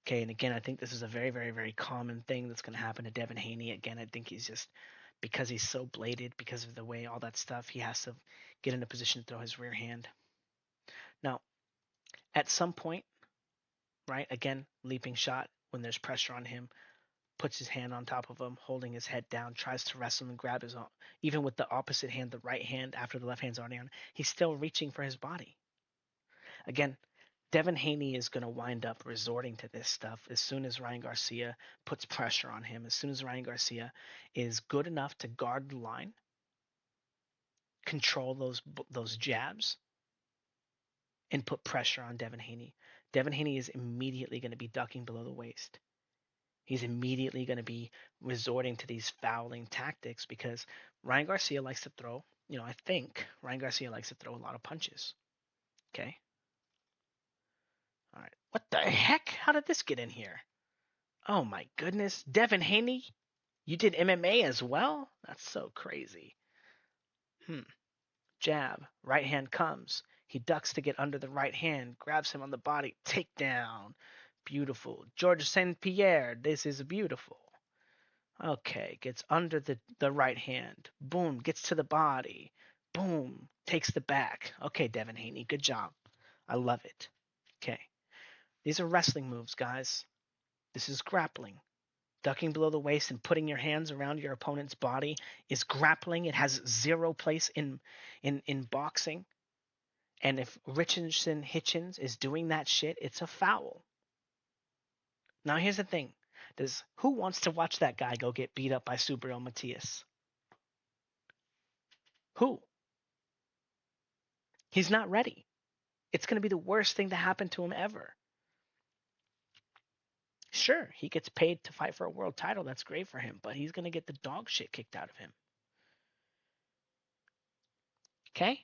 Okay, and again, I think this is a very, very, very common thing that's going to happen to Devin Haney. Again, I think he's just, because he's so bladed, because of the way all that stuff, he has to get in a position to throw his rear hand. Now, at some point, right, again, leaping shot, when there's pressure on him, puts his hand on top of him, holding his head down, tries to wrestle and grab his own, even with the opposite hand, the right hand, after the left hand's already on, he's still reaching for his body. Again, Devin Haney is going to wind up resorting to this stuff as soon as Ryan Garcia puts pressure on him, as soon as Ryan Garcia is good enough to guard the line, control those jabs, and put pressure on Devin Haney. Devin Haney is immediately going to be ducking below the waist. He's immediately going to be resorting to these fouling tactics because Ryan Garcia likes to throw, I think Ryan Garcia likes to throw a lot of punches. Okay? All right. What the heck? How did this get in here? Oh my goodness. Devin Haney, you did MMA as well? That's so crazy. Jab. Right hand comes. He ducks to get under the right hand, grabs him on the body. Takedown. Beautiful. George St. Pierre, this is beautiful. Okay, gets under the right hand. Boom, gets to the body. Boom, takes the back. Okay, Devin Haney, good job. I love it. Okay. These are wrestling moves, guys. This is grappling. Ducking below the waist and putting your hands around your opponent's body is grappling. It has zero place in boxing. And if Richardson Hitchens is doing that shit, it's a foul. Now here's the thing. Who wants to watch that guy go get beat up by Subriel Matias? Who? He's not ready. It's going to be the worst thing to happen to him ever. Sure, he gets paid to fight for a world title. That's great for him, but he's going to get the dog shit kicked out of him. Okay?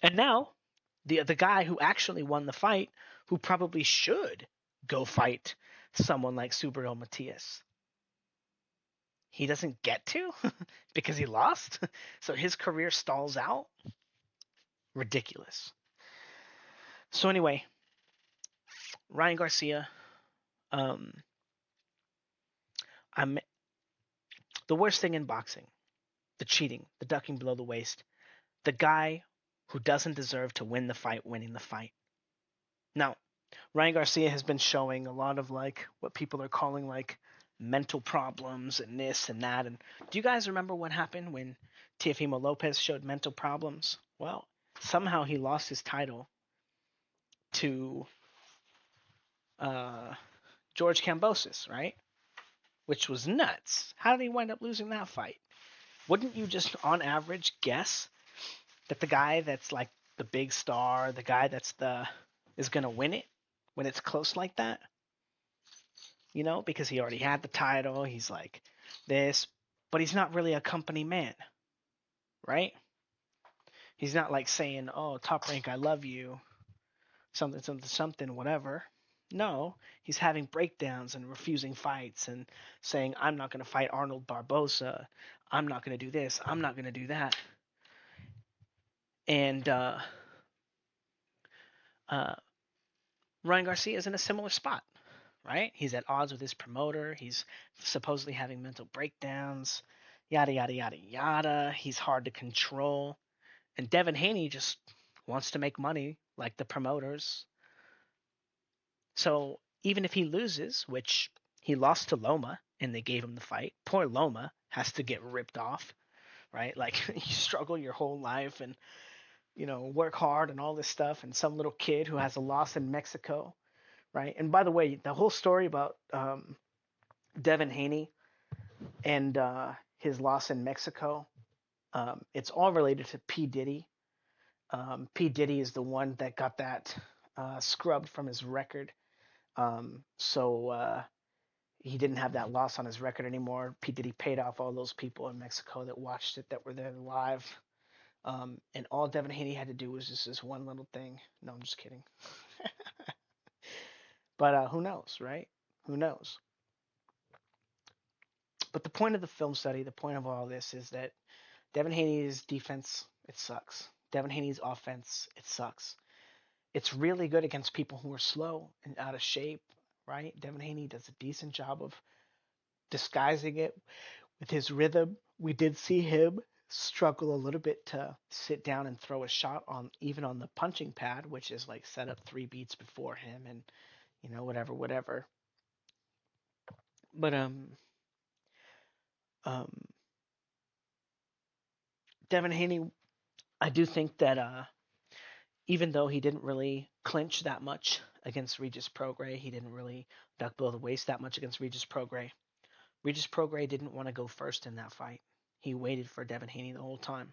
And now, the guy who actually won the fight, who probably should go fight someone like Subriel Matias, he doesn't get to because he lost. So his career stalls out. Ridiculous. So anyway, Ryan Garcia, um, I'm the worst thing in boxing, the cheating, the ducking below the waist, the guy who doesn't deserve to win the fight winning the fight. Now, Ryan Garcia has been showing a lot of like what people are calling like mental problems and this and that. And do you guys remember what happened when Teofimo Lopez showed mental problems? Well, somehow he lost his title to uh, George Kambosos, right? Which was nuts. How did he wind up losing that fight? Wouldn't you just, on average, guess that the guy that's like the big star, the guy is gonna win it when it's close like that? because he already had the title. He's like this, but he's not really a company man, right? He's not like saying, "Oh, Top Rank, I love you," something, something, something, whatever. No, he's having breakdowns and refusing fights and saying, "I'm not going to fight Arnold Barbosa. I'm not going to do this. I'm not going to do that." And uh, Ryan Garcia is in a similar spot, right? He's at odds with his promoter. He's supposedly having mental breakdowns, yada, yada, yada, yada. He's hard to control. And Devin Haney just wants to make money like the promoters. So even if he loses, which he lost to Loma and they gave him the fight, poor Loma has to get ripped off, right? Like you struggle your whole life and work hard and all this stuff, and some little kid who has a loss in Mexico, right? And by the way, the whole story about Devin Haney and his loss in Mexico, it's all related to P Diddy. P Diddy is the one that got that scrubbed from his record. So he didn't have that loss on his record anymore. P Diddy paid off all those people in Mexico that watched it, that were there live. And all Devin Haney had to do was just this one little thing. No, I'm just kidding. But who knows, right? Who knows? But the point of the film study, the point of all this is that Devin Haney's defense, it sucks. Devin Haney's offense, it sucks. It's really good against people who are slow and out of shape, right? Devin Haney does a decent job of disguising it with his rhythm. We did see him struggle a little bit to sit down and throw a shot on, even on the punching pad, which is like set up 3 beats before him, and whatever, whatever. But um Devin Haney, I do think that even though he didn't really clinch that much against Regis Prograis, he didn't really duck below the waist that much against Regis Prograis. Regis Prograis didn't want to go first in that fight. He waited for Devin Haney the whole time,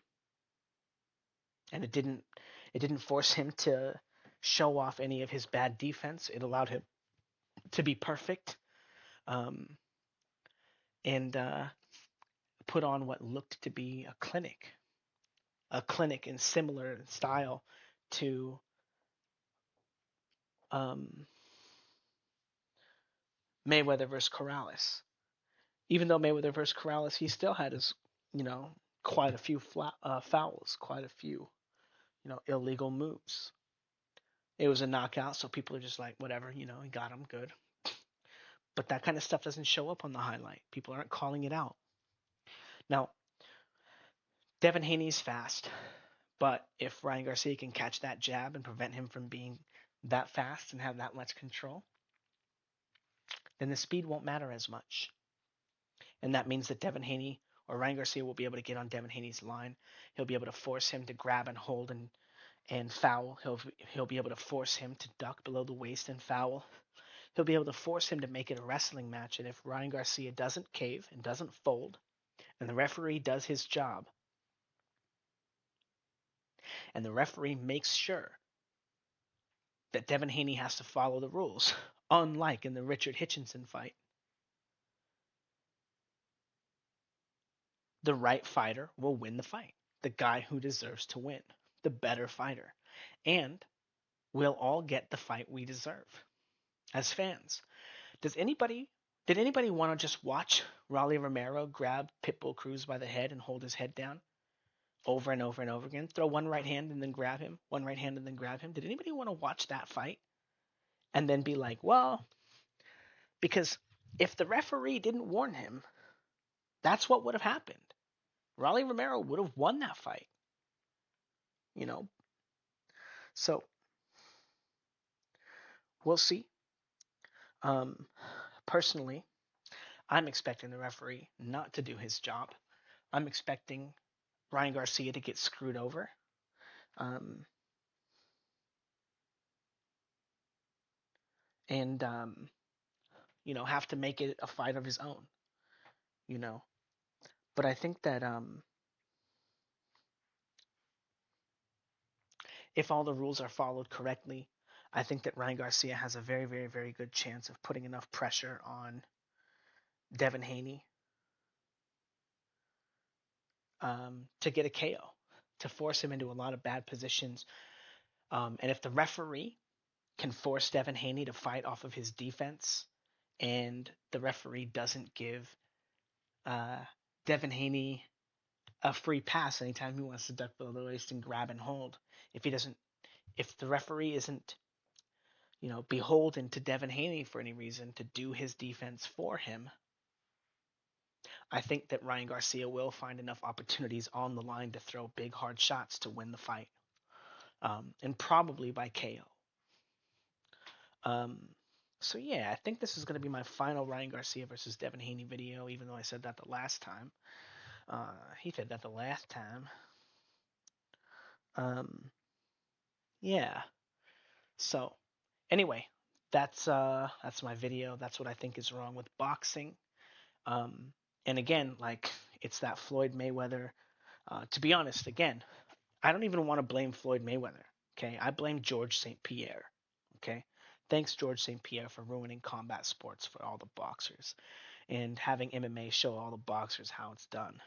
and it didn't force him to show off any of his bad defense. It allowed him to be perfect, um, and put on what looked to be a clinic in similar style to um, Mayweather versus Corrales. Even though Mayweather versus Corrales, he still had his, you know, quite a few fouls, quite a few, illegal moves. It was a knockout, so people are just like, whatever, he got him, good. But that kind of stuff doesn't show up on the highlight. People aren't calling it out. Now, Devin Haney's fast, but if Ryan Garcia can catch that jab and prevent him from being that fast and have that much control, then the speed won't matter as much. And that means that Devin Haney or Ryan Garcia will be able to get on Devin Haney's line. He'll be able to force him to grab and hold and foul. He'll be able to force him to duck below the waist and foul. He'll be able to force him to make it a wrestling match. And if Ryan Garcia doesn't cave and doesn't fold, and the referee does his job, and the referee makes sure that Devin Haney has to follow the rules, unlike in the Richard Hitchinson fight, the right fighter will win the fight. The guy who deserves to win, the better fighter. And we'll all get the fight we deserve as fans. Does anybody did anybody want to just watch Raleigh Romero grab Pitbull Cruz by the head and hold his head down over and over and over again? Throw one right hand and then grab him, one right hand and then grab him. Did anybody want to watch that fight and then be like, well, because if the referee didn't warn him, that's what would have happened. Raleigh Romero would have won that fight, you know. So we'll see. Um, Personally, I'm expecting the referee not to do his job. I'm expecting Ryan Garcia to get screwed over. Um, and have to make it a fight of his own, you know. But I think that if all the rules are followed correctly, I think that Ryan Garcia has a very, very, very good chance of putting enough pressure on Devin Haney to get a KO, to force him into a lot of bad positions. And if the referee can force Devin Haney to fight off of his defense, and the referee doesn't give uh, Devin Haney a free pass anytime he wants to duck below the waist and grab and hold, if he doesn't, if the referee isn't, beholden to Devin Haney for any reason to do his defense for him, I think that Ryan Garcia will find enough opportunities on the line to throw big hard shots to win the fight, and probably by KO. So yeah, I think this is going to be my final Ryan Garcia versus Devin Haney video, even though I said that the last time. He said that the last time. Um, yeah. So anyway, that's my video. That's what I think is wrong with boxing. Um, and again, like it's that Floyd Mayweather. To be honest, again, I don't even want to blame Floyd Mayweather. Okay, I blame George St. Pierre. Okay, thanks George St. Pierre for ruining combat sports for all the boxers and having MMA show all the boxers how it's done.